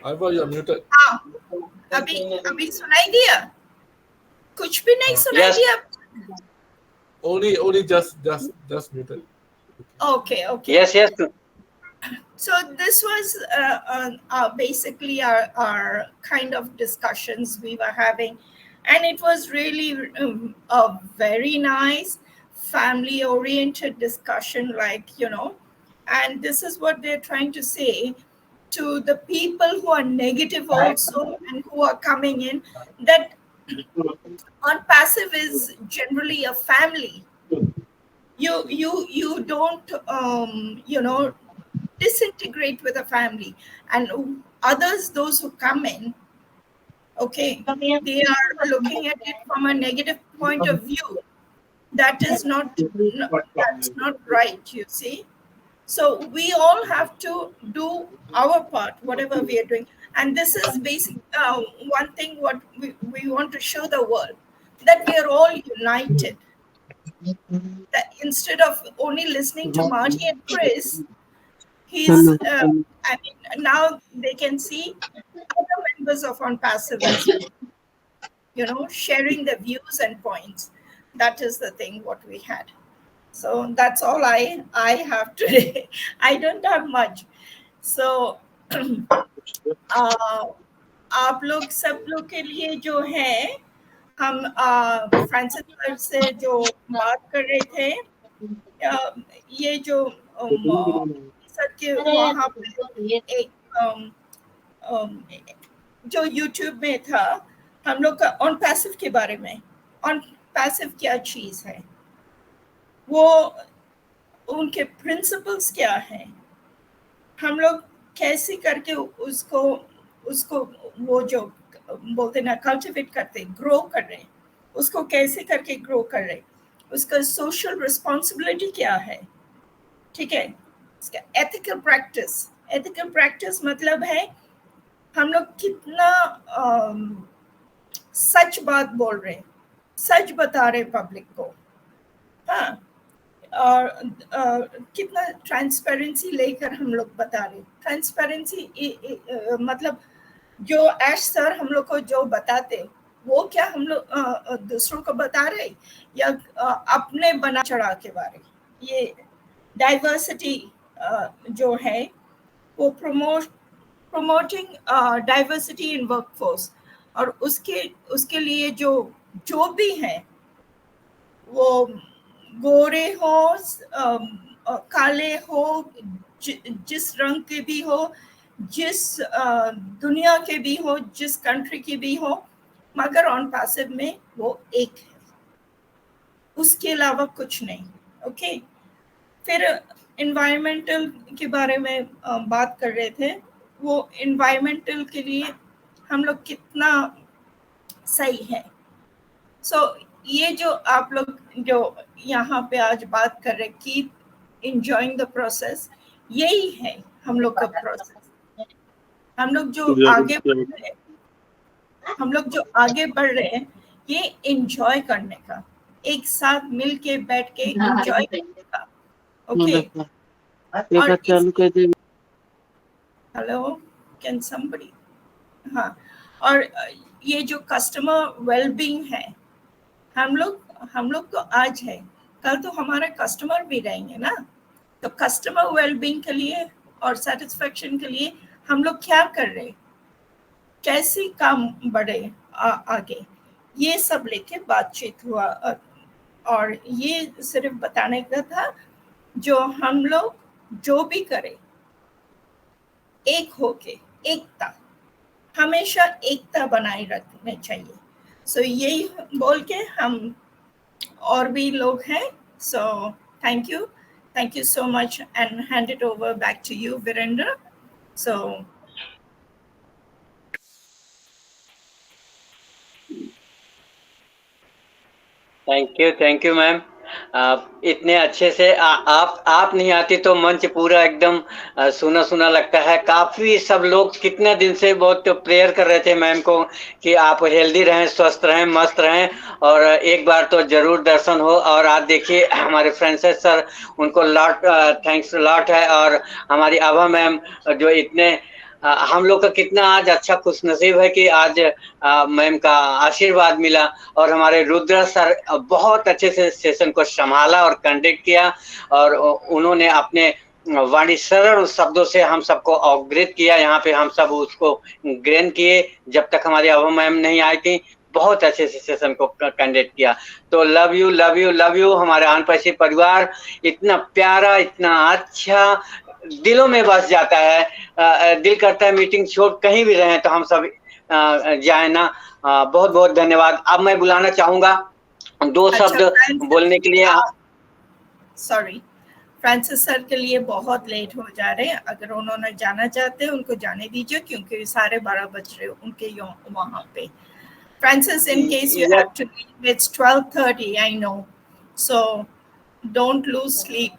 I thought you're muted. हाँ, अभी सुनाई दिया? कुछ भी नहीं सुनाई Yes. दिया? Only just muted. Okay. Yes yes So this was basically our kind of discussions we were having, and it was really a very nice family-oriented discussion, and this is what they're trying to say to the people who are negative also and who are coming in, that on passive is generally a family. You don't disintegrate with a family, and others, those who come in, okay, they are looking at it from a negative point of view. That's not right, you see. So we all have to do our part, whatever we are doing. And this is basic one thing what we want to show the world, that we are all united. That instead of only listening to Marty and Chris, now they can see other members of On Passive as well, sharing the views and points. That is the thing what we had. So that's all I have today. I don't have much. So आप लोग सब लोग के लिए जो है, हम फ्रांसिस सर से जो बात कर रहे थे, ये जो सर के वहाँ पे एक जो यूट्यूब में था, हम लोग का ऑन पैसिव के बारे में, ऑन पैसिव क्या चीज़ है, वो उनके प्रिंसिपल्स क्या हैं, हम लोग कैसे करके उसको वो जो बोलते ना कल्टिवेट करते, ग्रो कर रहे, उसको कैसे करके ग्रो कर रहे, उसका सोशल रिस्पॉन्सिबिलिटी क्या है, ठीक है, इसका एथिकल प्रैक्टिस मतलब है हम लोग कितना सच बात बोल रहे, सच बता रहे पब्लिक को, हाँ, और कितना ट्रांसपेरेंसी लेकर हम लोग बता रहे। ट्रांसपेरेंसी मतलब जो ऐश सर हम लोग को जो बताते, वो क्या हम लोग दूसरों को बता रहे या अपने बना चढ़ा के बारे। ये डाइवर्सिटी जो है वो promoting diversity in workforce, और उसके लिए जो भी है, वो गोरे हो, काले हो, जिस रंग के भी हो, जिस दुनिया के भी हो, जिस कंट्री की भी हो, मगर ऑन पैसिव में वो एक है, उसके अलावा कुछ नहीं। ओके, फिर एनवायरमेंटल के बारे में बात कर रहे थे। वो एनवायरमेंटल के लिए हम लोग कितना सही है। सो ये जो आप लोग जो यहाँ पे आज बात कर रहे, कीप एंजॉयिंग द प्रोसेस, यही है हम लोग का प्रोसेस। हम लोग जो आगे बढ़ रहे हैं, ये एंजॉय करने का, एक साथ मिल के बैठ के एंजॉय करने का। ओके, हेलो, कैन समबडी, हाँ, और ये जो कस्टमर वेलबींग है, हम लोग तो आज है, कल तो हमारे कस्टमर भी रहेंगे ना। तो कस्टमर वेलबींग के लिए और सेटिस्फेक्शन के लिए हम लोग क्या कर रहे, कैसे काम बढ़े आगे, ये सब लेके बातचीत हुआ। और ये सिर्फ बताने का था, जो हम लोग जो भी करें, एक होके, एकता, हमेशा एकता बनाए रखनी चाहिए। सो यही बोल के हम और भी लोग हैं. So thank you so much, and hand it over back to you, Virendra. So thank you ma'am. इतने अच्छे से आप नहीं आती तो मंच पूरा एकदम सुना सुना लगता है. काफी सब लोग कितने दिन से बहुत प्रेयर कर रहे थे मैम को कि आप हेल्दी रहें, स्वस्थ रहें, मस्त रहें, और एक बार तो जरूर दर्शन हो. और आज देखिए हमारे फ्रांसिस सर, उनको लॉट थैंक्स लॉट है. और हमारी आभा मैम जो इतने हम लोग का कितना आज अच्छा खुशनसीब है कि आज मैम का आशीर्वाद मिला. और हमारे रुद्र सर बहुत अच्छे से सेशन को संभाला और कंडक्ट किया, और उन्होंने अपने वाणी सरल शब्दों से हम सबको अवगत किया. यहाँ पे हम सब उसको ग्रहण किए. जब तक हमारी आभा मैम नहीं आई थी, बहुत अच्छे से सेशन को कंडक्ट किया. तो love you love you love you. हमारे अनपैसी परिवार इतना प्यारा, इतना अच्छा, दिलों में बस जाता है. दिल करता है मीटिंग छोड़ कहीं भी रहें तो हम सब जाए ना. बहुत बहुत धन्यवाद. अब मैं बुलाना चाहूंगा दो शब्द बोलने के लिए. सॉरी, फ्रांसिस सर के लिए बहुत लेट हो जा रहे हैं. अगर उन्होंने जाना चाहते हैं उनको जाने दीजिए, क्योंकि 12:30 बज रहे उनके वहां पे. Francis, in case you have to leave, it's 12:30, I know. So don't lose sleep.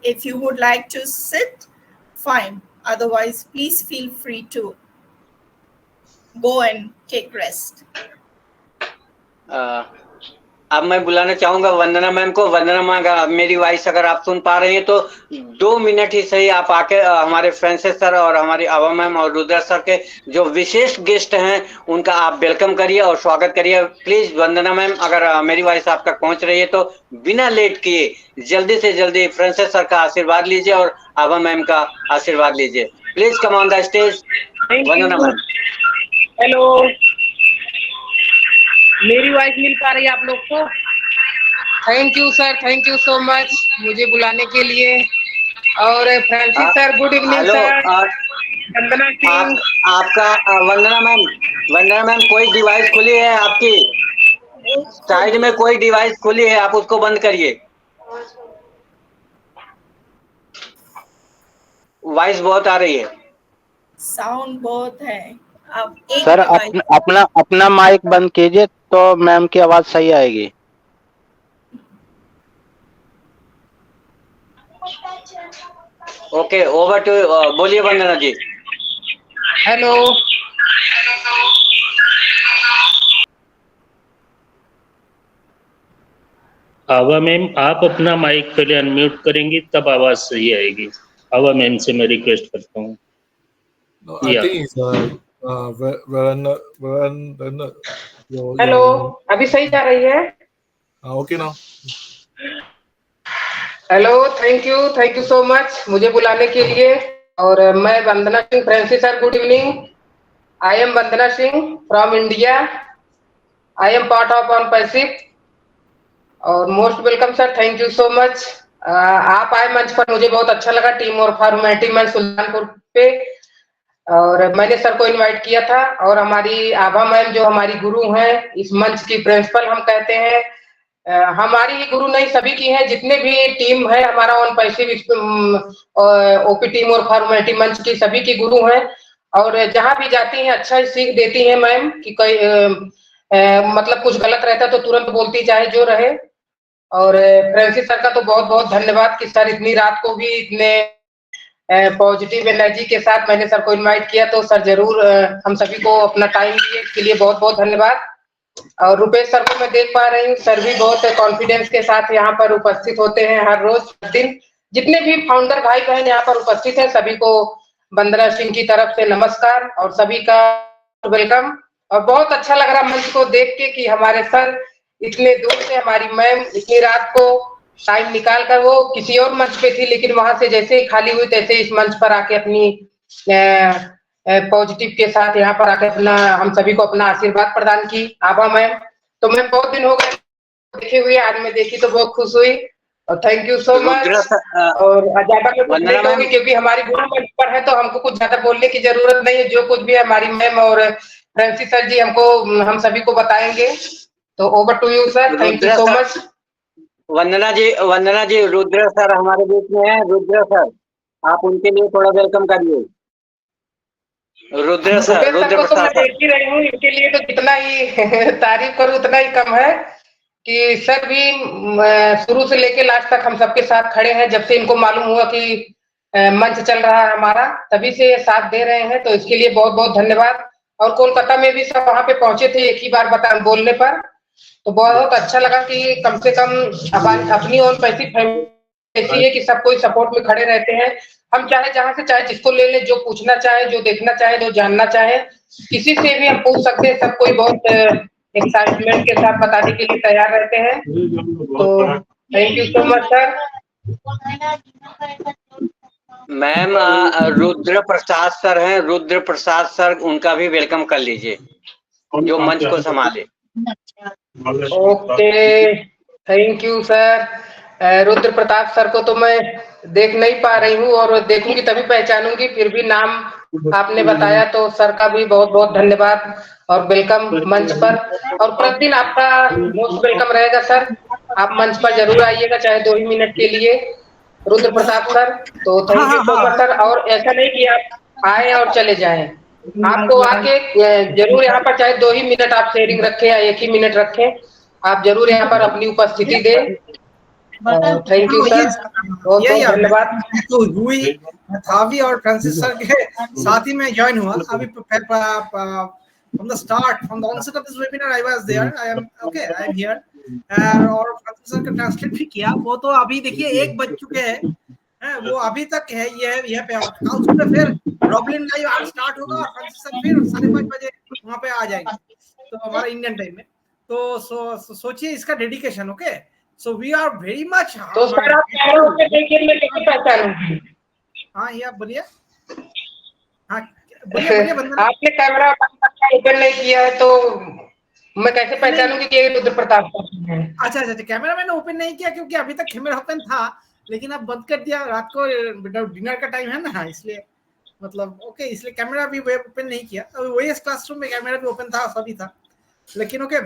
If you would like to sit, fine. Otherwise, please feel free to go and take rest. अब मैं बुलाना चाहूंगा वंदना मैम को. वंदना मैम, मेरी वॉइस अगर आप सुन पा रहे हैं तो 2 मिनट ही सही आप आके हमारे फ्रांसिस सर और हमारी आभा मैम और रुद्र सर के जो विशेष गेस्ट हैं उनका आप वेलकम करिए और स्वागत करिए. प्लीज वंदना मैम, अगर मेरी वॉइस आप तक पहुंच रही है तो बिना लेट किए जल्दी से जल्दी फ्रांसिस सर का आशीर्वाद लीजिए और आभा मैम का आशीर्वाद लीजिए. Please come on the stage, Vandana ma'am. Hello, मेरी वॉइस मिल पा रही है आप लोग को? Thank you sir, thank you so much मुझे बुलाने के लिए. और Francis sir, good evening sir. Vandana Singh. आपका वंदना मैम कोई डिवाइस खुली है आपकी? साइड में कोई डिवाइस खुली है, आप उसको बंद करिए. वॉइस बहुत आ रही है, साउंड बहुत है. आप सर अपना माइक बंद कीजिए तो मैम की आवाज सही आएगी. Okay, over to. बोलिए वंदना जी. हेलो. आभा मैम, आप अपना माइक पहले अनम्यूट करेंगी तब आवाज सही आएगी. आभा मैम से मैं रिक्वेस्ट करता हूँ. I think it's हेलो, अभी सही जा रही है? Okay now. Hello, thank you so much मुझे बुलाने के लिए. और मैं Vandana Singh. Francis sir, good evening. I am Vandana Singh from India. I am part of on passive. और most welcome sir, thank you so much. आप आए मंच पर, मुझे बहुत अच्छा लगा. टीम और फॉर्मेलिटी में सुल्तानपुर पे, और मैंने सर को इनवाइट किया था. और हमारी आभा मैम जो हमारी गुरु हैं, इस मंच की प्रिंसिपल हम कहते हैं. हमारी ही गुरु नहीं, सभी की है. जितने भी टीम है हमारा ऑन पैसिव ओपी टीम और फॉर्मेलिटी मंच की, सभी की गुरु हैं. और जहां भी जाती हैं अच्छा सीख देती हैं मैम कि कोई मतलब कुछ गलत रहता तो तुरंत बोलती, चाहे जो रहे. और फ्रांसिस सर का तो बहुत बहुत धन्यवाद कि सर इतनी रात को भी इतने पॉजिटिव एनर्जी के साथ मैंने सर को इनवाइट किया, तो सर जरूर हम सभी को अपना टाइम दिए, इसके लिए बहुत बहुत धन्यवाद. और रुपेश सर को मैं देख पा रही हूँ, सर भी बहुत कॉन्फिडेंस के साथ यहाँ पर उपस्थित होते हैं हर रोज दिन. जितने भी फाउंडर भाई बहन यहाँ पर उपस्थित हैं, सभी को वंदना सिंह की तरफ से नमस्कार और सभी का वेलकम. और बहुत अच्छा लग रहा मंच को देख के कि हमारे सर इतने दूर से, हमारी मैम इतनी रात को टाइम निकाल कर, वो किसी और मंच पे थी लेकिन वहां से जैसे ही खाली हुई तैसे इस मंच पर आके अपनी पॉजिटिव के साथ यहाँ पर आकर अपना हम सभी को अपना आशीर्वाद प्रदान की. आभा मैम, तो मैम बहुत दिन हो गए देखे हुए, आज मैं देखी तो बहुत खुश हुई. और थैंक यू सो मच. और ज्यादा मैं कुछ नहीं कहूंगी क्योंकि हमारी गुरु मंच पर है तो हमको कुछ ज्यादा बोलने की जरूरत नहीं है. जो कुछ भी हमारी मैम और फ्रांसिस सर जी हमको हम सभी को बताएंगे। तो over to you sir, thank you so much. Vandana ji Rudra sir हमारे बीच में है। रुद्र सर, आप उनके लिए थोड़ा वेलकम करिए। रुद्र सर, रुद्र को तो मैं प्रसाद सर। देख ही रही हूँ, इनके लिए तो जितना ही तारीफ करूँ उतना ही कम है कि सर भी शुरू से लेके लास्ट तक हम सबके साथ खड़े हैं। जब से इनको मालूम हुआ कि मंच चल रहा है हमारा, तभी से ये साथ दे रहे हैं, तो इसके लिए बहुत बहुत धन्यवाद। और कोलकाता में भी सब वहाँ पे पहुंचे थे एक ही बार बोलने पर, तो बहुत अच्छा लगा कि कम से कम अपनी ओन पैसी फैमिली ऐसी है कि सब कोई सपोर्ट में खड़े रहते हैं। हम चाहे जहां से चाहे जिसको ले ले, जो पूछना चाहे, जो देखना चाहे, जो जानना चाहे, किसी से भी हम पूछ सकते हैं। सब कोई बहुत एक्साइटमेंट के साथ बताने के लिए तैयार रहते हैं। तो thank you so much sir. Ma'am Rudra Prasad sir हैं, रुद्र प्रसाद सर, उनका भी वेलकम कर लीजिए, जो मंच को संभाले। Okay, thank you sir. Rudra Pratap sir को तो मैं देख नहीं पा रही हूँ, और देखूंगी तभी पहचानूंगी। फिर भी नाम आपने बताया तो सर का भी बहुत बहुत धन्यवाद और वेलकम मंच पर। और प्रतिदिन आपका मोस्ट वेलकम रहेगा सर, आप मंच पर जरूर आइएगा, चाहे 2 ही मिनट के लिए, रुद्र प्रताप सर। तो thank you so much sir. और ऐसा नहीं कि आप आए और चले जाएं, आपको आके जरूर यहाँ पर चाहे 2 ही मिनट आप शेयरिंग रखें या 1 ही मिनट रखें, आप जरूर यहाँ पर अपनी उपस्थिति दें। थैंक यू सर, बहुत बहुत धन्यवाद। तो हुई थावी और फ्रांसिस सर के साथ ही मैं ज्वाइन हुआ अभी from the start, from the onset of this webinar I was there. I am here और फ्रांसिस सर का ट्रांसलेट भी किया। वो तो अभी देखिए 1 बज चुके हैं, वो अभी तक है ये पे। कल सुबह फिर प्रॉब्लम लाइव स्टार्ट होगा और फ्रांसिस सर फिर 5:30 बजे वहां पे आ जाएंगे, तो हमारा इंडियन टाइम में। तो सोचिए इसका dedication. Okay, so we are very much. तो सर आप कैमरा पे देखिए, मैं कैसे पहचानूंगी? हाँ, ये आप बोलिए। हाँ बोलिए बंदना। आपने कैमरा ओपन नहीं किया है तो मैं कैसे पहचानूंगी कि ये रुद्र प्रताप सर हैं? अच्छा, कैमरा मैंने ओपन नहीं किया क्योंकि अभी तक कैमरा ओपन था, लेकिन अब बंद कर दिया। रात को डिनर का टाइम है ना, इसलिए मतलब ओके, इसलिए कैमरा भी ओपन नहीं किया। वही क्लासरूम में कैमरा भी ओपन था, सभी था, लेकिन ओके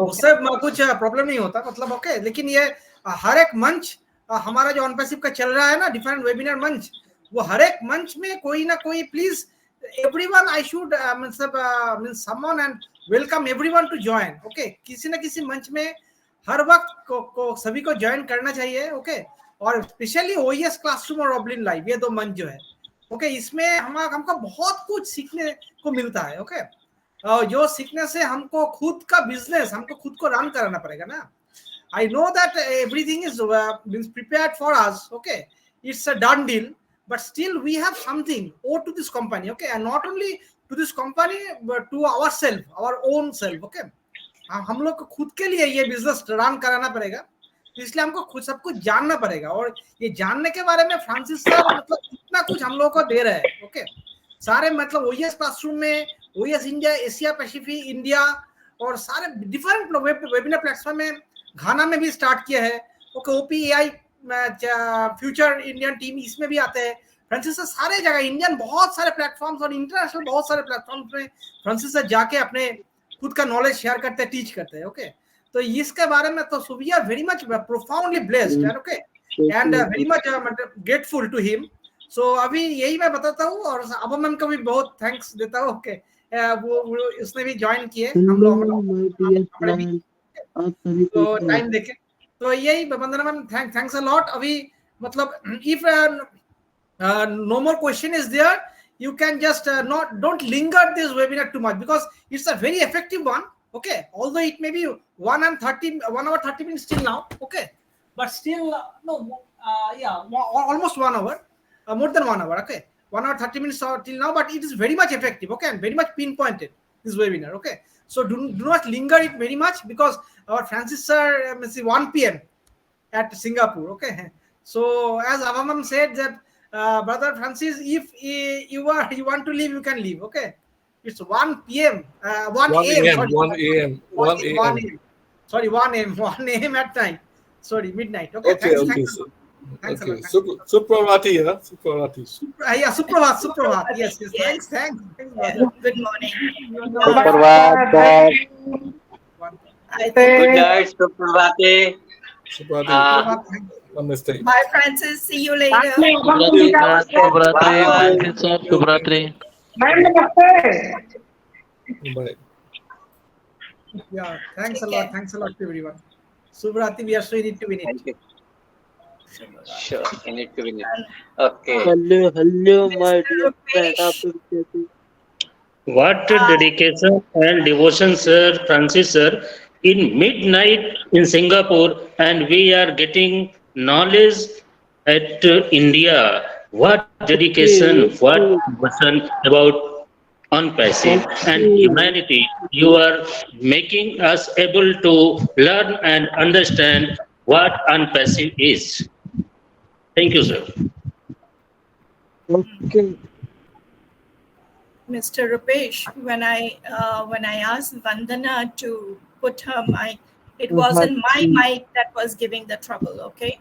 उससे कुछ प्रॉब्लम नहीं होता, मतलब ओके। लेकिन ये हर एक मंच हमारा जो ऑनपैसिव का चल रहा है ना, डिफरेंट वेबिनार मंच, वो हर एक मंच में कोई ना कोई, please everyone, I should mean someone and welcome everyone to join. Okay, किसी ना किसी मंच में हर वक्त को सभी को ज्वाइन करना चाहिए। ओके, और स्पेशली ओईएस क्लासरूम और ऑबलिन लाइव, ये 2 मंच जो है, ओके, इसमें हमको बहुत कुछ सीखने को मिलता है। ओके, जो सीखने से हमको खुद का बिजनेस, हमको खुद को रन कराना पड़ेगा ना। I know that everything is prepared for us. Okay, it's a done deal, but still we have something owe to this company. Okay, and not only to this company but to ourselves, our own self. Okay, हम लोग को खुद के लिए ये बिजनेस रन कराना पड़ेगा, तो इसलिए हमको खुद सब कुछ जानना पड़ेगा। और ये जानने के बारे में फ्रांसिस सर मतलब इतना कुछ हम लोगों को दे रहे हैं। ओके, सारे मतलब ओईएस क्लासरूम में, ओईएस इंडिया, एशिया पैसिफिक इंडिया, और सारे डिफरेंट वेबिनार प्लेटफॉर्म में, घाना में भी स्टार्ट किया है। ओके, ओपीएआई फ्यूचर इंडियन टीम, इसमें भी आते हैं फ्रांसिस सर। सारे जगह इंडियन बहुत सारे प्लेटफॉर्म्स और इंटरनेशनल बहुत सारे प्लेटफॉर्म्स में फ्रांसिस सर जाके अपने खुद का नॉलेज शेयर करते हैं, टीच करते हैं। ओके, तो इसके बारे में तो we are very much profoundly blessed and okay and very much grateful to him. So अभी यही मैं बताता हूँ, और अब मैम को भी बहुत थैंक्स देता हूँ। ओके, वो उसने भी ज्वाइन किए हम लोग, तो टाइम देखे, तो यही वंदना मैम, थैंक्स अ लॉट। अभी मतलब if no more question is there, you can just don't linger this webinar too much, because it's a very effective one. Okay, although it may be 1 hour 30 minutes till now. Okay, but still almost 1 hour, more than 1 hour. Okay, 1 hour 30 minutes till now, but it is very much effective. Okay, and very much pinpointed, this webinar. Okay, so do not linger it very much, because our Francis sir 1 p.m. at Singapore. Okay, so as Avamam said that brother Francis, if you want to leave, you can leave. Okay, it's 1 p.m. 1 a.m. Sorry, 1 a.m. at night. Sorry, midnight. Okay, thanks. Thanks a Okay, lot. Supravati, yeah, Supravati. Yeah, Suprabhat. Yes. Thanks. Good morning. सुप्रभात sir. I Good think. night, Suprabhati. Supravati, Uh, namaste. Bye, Francis. See you later. शुभरात्रि फ्रांसिस सर, शुभरात्रि। Bye. Yeah, thanks a lot to everyone. Subrati, we are so in it to win it. Thank you. Sure, you need to win it. Okay. Hello my dear friend, आप सब कैसे? What dedication and devotion, sir, Francis sir, in midnight in Singapore, and we are getting knowledge at India. What dedication, what devotion about unpassive and humanity. You are making us able to learn and understand what unpassive is. Thank you, sir. Okay. Mr. Rupesh, when I asked Vandana to put her mic, it wasn't my mic that was giving the trouble, okay?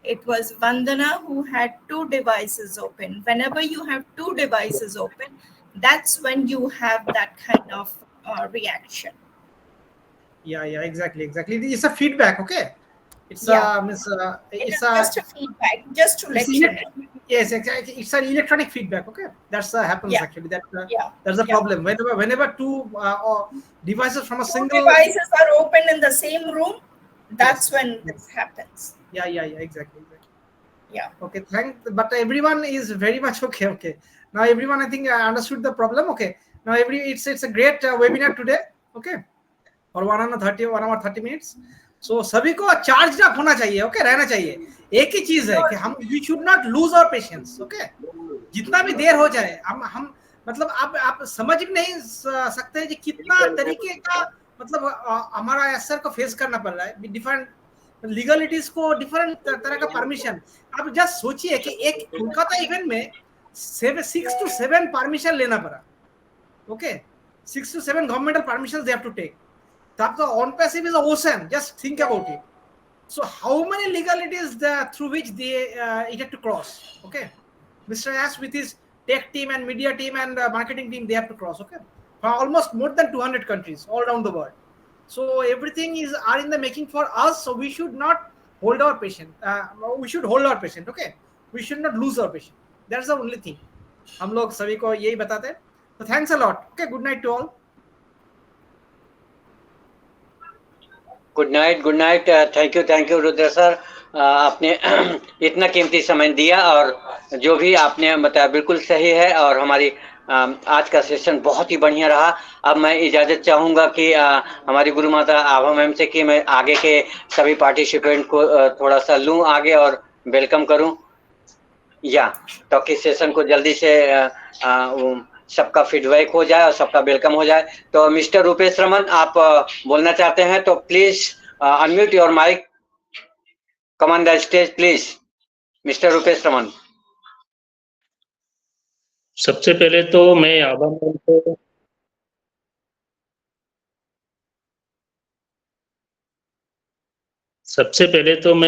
It was Vandana who had two devices open. Whenever you have two devices open, that's when you have that kind of reaction. Yeah, exactly. It's a feedback, okay? It's just a feedback, just to let you know. Yes, exactly. It's an electronic feedback, okay? That's happens actually. That's the problem. Whenever two devices from a single devices are open in the same room, that's when this happens. Yeah, exactly. Yeah. Okay, but everyone is very much okay. Now everyone, I think, understood the problem. Okay. Now it's a great webinar today. Okay. और 1 hour 30 minutes. So सभी को चार्ज अप होना चाहिए, ओके, रहना चाहिए। एक ही चीज है कि हम we should not lose our patience, okay. जितना भी देर हो जाए, हम मतलब आप समझ नहीं सकते कि कितना तरीके का मतलब हमारा एसआर को फेस करना पड़ रहा है, डिफरेंट लीगलिटीज को, डिफरेंट तरह का परमिशन। आप जस्ट सोचिए कि एक कोलकाता इवेंट में 6 to 7 परमिशन लेना पड़ा, okay. 6 to 7 governmental permissions they have to take. So on-passive is an ocean. Just think about it. So how many legalities through which they it had to cross? Okay, Mr. Ash with his tech team and media team and marketing team, they have to cross. Okay, from almost more than 200 countries all around the world. So everything are in the making for us. So we should not hold our patient. We should hold our patient. Okay, we should not lose our patient. That's the only thing. हम लोग सभी को यही बताते हैं. So thanks a lot. Okay, good night to all. Good night. Thank you Rudra sir, आपने इतना कीमती समय दिया और जो भी आपने बताया बिल्कुल सही है। और हमारी आज का सेशन बहुत ही बढ़िया रहा। अब मैं इजाज़त चाहूँगा कि हमारी गुरु माता आभा मैम से कि मैं आगे के सभी पार्टिसिपेंट को थोड़ा सा लूँ आगे और वेलकम करूँ, या ताकि सेशन को जल्दी से सबका फीडबैक हो जाए और सबका वेलकम हो जाए। तो मिस्टर रूपेश रमन, आप बोलना चाहते हैं तो please unmute your mic, come on the stage please, mister Rupesh Raman. सबसे पहले तो मैं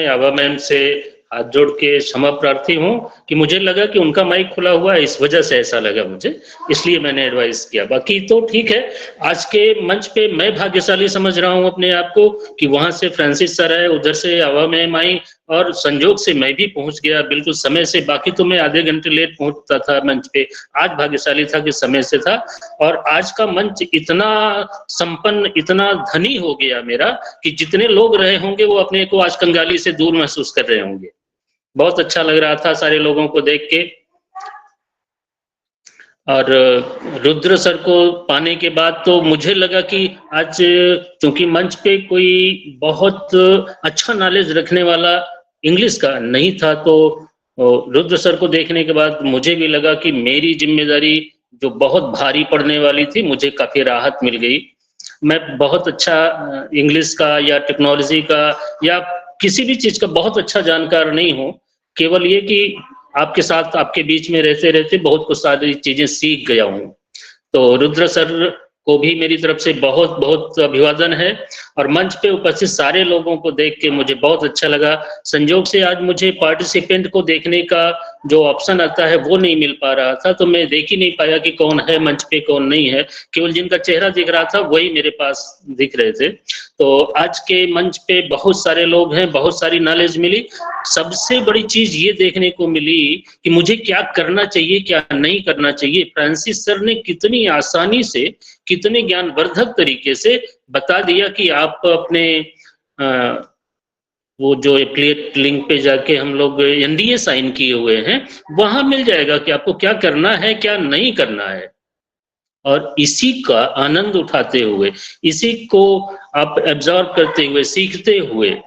आभा मैम से हाथ जोड़ के क्षमा प्रार्थी हूँ कि मुझे लगा कि उनका माइक खुला हुआ है, इस वजह से ऐसा लगा मुझे, इसलिए मैंने एडवाइस किया। बाकी तो ठीक है। आज के मंच पे मैं भाग्यशाली समझ रहा हूँ अपने आप को कि वहां से फ्रांसिस सर आए, उधर से आभा मैम आई और संजोग से मैं भी पहुंच गया बिल्कुल समय से। बाकी तो मैं आधे घंटे लेट पहुंचता था मंच पे। आज भाग्यशाली था कि समय से था। और आज का मंच इतना संपन्न, इतना धनी हो गया मेरा कि जितने लोग रहे होंगे वो अपने को आज कंगाली से दूर महसूस कर रहे होंगे। बहुत अच्छा लग रहा था सारे लोगों को देख के। और रुद्र सर को पाने के बाद तो मुझे लगा कि आज क्योंकि मंच पे कोई बहुत अच्छा नॉलेज रखने वाला इंग्लिश का नहीं था, तो रुद्र सर को देखने के बाद मुझे भी लगा कि मेरी जिम्मेदारी जो बहुत भारी पड़ने वाली थी, मुझे काफी राहत मिल गई। मैं बहुत अच्छा इंग्लिश का या टेक्नोलॉजी का या किसी भी चीज का बहुत अच्छा जानकार नहीं हूँ, केवल ये कि आपके साथ, आपके बीच में रहते रहते बहुत कुछ सारी चीजें सीख गया हूँ। तो रुद्र सर को भी मेरी तरफ से बहुत बहुत अभिवादन है। और मंच पे उपस्थित सारे लोगों को देख के मुझे बहुत अच्छा लगा। संयोग से आज मुझे पार्टिसिपेंट को देखने का जो ऑप्शन आता है वो नहीं मिल पा रहा था, तो मैं देख ही नहीं पाया कि कौन है मंच पे कौन नहीं है। केवल जिनका चेहरा दिख रहा था वही मेरे पास दिख रहे थे। तो आज के मंच पे बहुत सारे लोग हैं, बहुत सारी नॉलेज मिली। सबसे बड़ी चीज ये देखने को मिली कि मुझे क्या करना चाहिए, क्या नहीं करना चाहिए। फ्रांसिस सर ने कितनी आसानी से, कितने ज्ञानवर्धक तरीके से बता दिया कि आप अपने वो जो एफिलिएट लिंक पे जाके हम लोग एनडीए साइन किए हुए हैं, वहां मिल जाएगा कि आपको क्या करना है, क्या नहीं करना है। और इसी का आनंद उठाते हुए, इसी को आप एब्जॉर्ब करते हुए, सीखते हुए,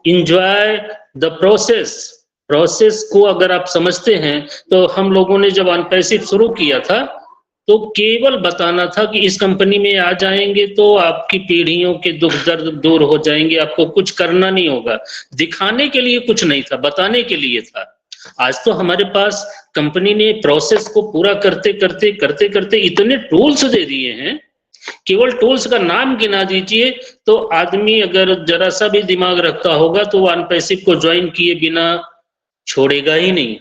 एंजॉय द प्रोसेस को अगर आप समझते हैं, तो हम लोगों ने जब अनपैसिव शुरू किया था तो केवल बताना था कि इस कंपनी में आ जाएंगे तो आपकी पीढ़ियों के दुख दर्द दूर हो जाएंगे, आपको कुछ करना नहीं होगा। दिखाने के लिए कुछ नहीं था, बताने के लिए था। आज तो हमारे पास कंपनी ने प्रोसेस को पूरा करते करते इतने टूल्स दे दिए हैं, केवल टूल्स का नाम गिना दीजिए तो आदमी अगर जरा सा भी दिमाग रखता होगा तो वो अनपैसिव को ज्वाइन किए बिना छोड़ेगा ही नहीं।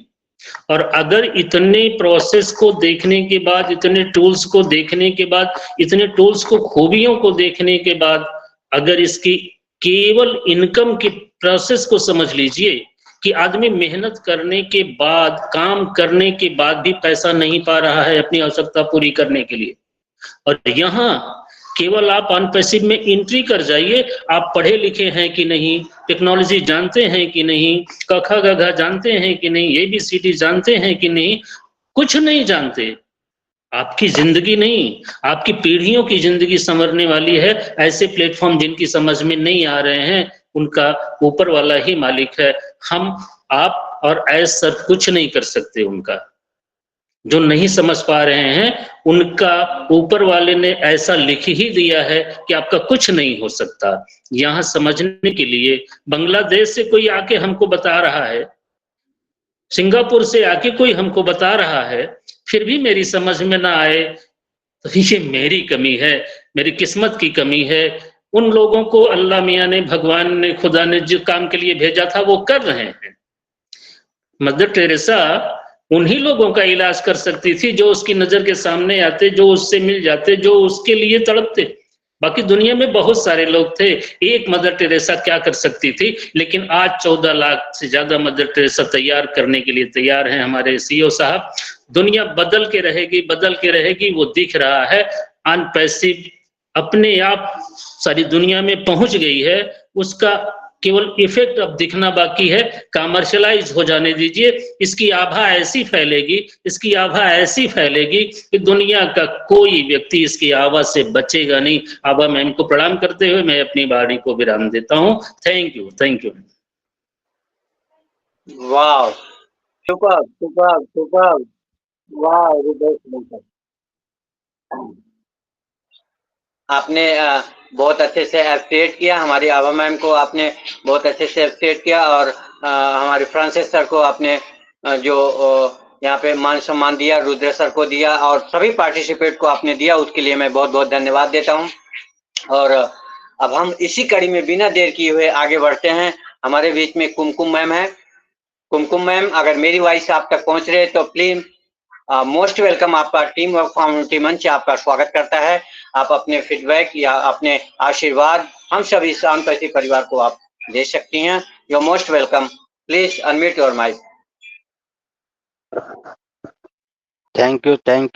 और अगर इतने प्रोसेस को देखने के बाद, इतने टूल्स को देखने के बाद, इतने टूल्स को खूबियों को देखने के बाद, अगर इसकी केवल इनकम की प्रोसेस को समझ लीजिए कि आदमी मेहनत करने के बाद, काम करने के बाद भी पैसा नहीं पा रहा है अपनी आवश्यकता पूरी करने के लिए। और यहाँ केवल आप अनपैसिव में एंट्री कर जाइए, आप पढ़े लिखे हैं कि नहीं, टेक्नोलॉजी जानते हैं कि नहीं, कखा गघा जानते हैं कि नहीं, ABCD जानते हैं कि नहीं, कुछ नहीं जानते। आपकी जिंदगी नहीं, आपकी पीढ़ियों की जिंदगी संवरने वाली है। ऐसे प्लेटफॉर्म जिनकी समझ में नहीं आ रहे हैं, उनका ऊपर वाला ही मालिक है। हम, आप और ऐसा सर कुछ नहीं कर सकते। उनका जो नहीं समझ पा रहे हैं, उनका ऊपर वाले ने ऐसा लिख ही दिया है कि आपका कुछ नहीं हो सकता। यहाँ समझने के लिए बांग्लादेश से कोई आके हमको बता रहा है, सिंगापुर से आके कोई हमको बता रहा है, फिर भी मेरी समझ में ना आए, तो ये मेरी कमी है, मेरी किस्मत की कमी है। उन लोगों को अल्लाह मियाँ ने, भगवान ने, खुदा ने जो काम के लिए भेजा था वो कर रहे हैं। मदर टेरेसा उन्हीं लोगों का इलाज कर सकती थी जो उसकी नजर के सामने आते, जो उससे मिल जाते, जो उसके लिए तड़पते। बाकी दुनिया में बहुत सारे लोग थे, एक मदर टेरेसा क्या कर सकती थी। लेकिन आज 14 लाख से ज्यादा मदर टेरेसा तैयार करने के लिए तैयार हैं हमारे CEO साहब। दुनिया बदल के रहेगी, वो दिख रहा है। अनपैसिव अपने आप सारी दुनिया में पहुंच गई है, उसका केवल इफेक्ट अब दिखना बाकी है। कमर्शलाइज हो जाने दीजिए, इसकी आभा ऐसी फैलेगी कि दुनिया का कोई व्यक्ति इसकी आभा से बचेगा नहीं। आभा मैम को प्रणाम करते हुए मैं अपनी वाणी को विराम देता हूँ। Thank you. वाह, सुपर, वाह। आपने बहुत अच्छे से एप्रिशिएट किया, हमारी आभा मैम को आपने बहुत अच्छे से एप्रिशिएट किया, और हमारे फ्रांसिस सर को आपने जो यहाँ पे मान सम्मान दिया, रुद्र सर को दिया, और सभी पार्टिसिपेट को आपने दिया, उसके लिए मैं बहुत बहुत धन्यवाद देता हूँ। और अब हम इसी कड़ी में बिना देर किए हुए आगे बढ़ते हैं। हमारे बीच में कुमकुम मैम है। कुमकुम मैम, अगर मेरी वॉइस आप तक पहुंच रहे तो प्लीज मोस्ट वेलकम। आपका टीम वर्क कम्युनिटी मंच आपका स्वागत करता है। आप अपने फीडबैक या अपने आशीर्वाद हम सभी अनपैसिव परिवार को आप दे सकती हैं। You most welcome, please unmute your mic. Thank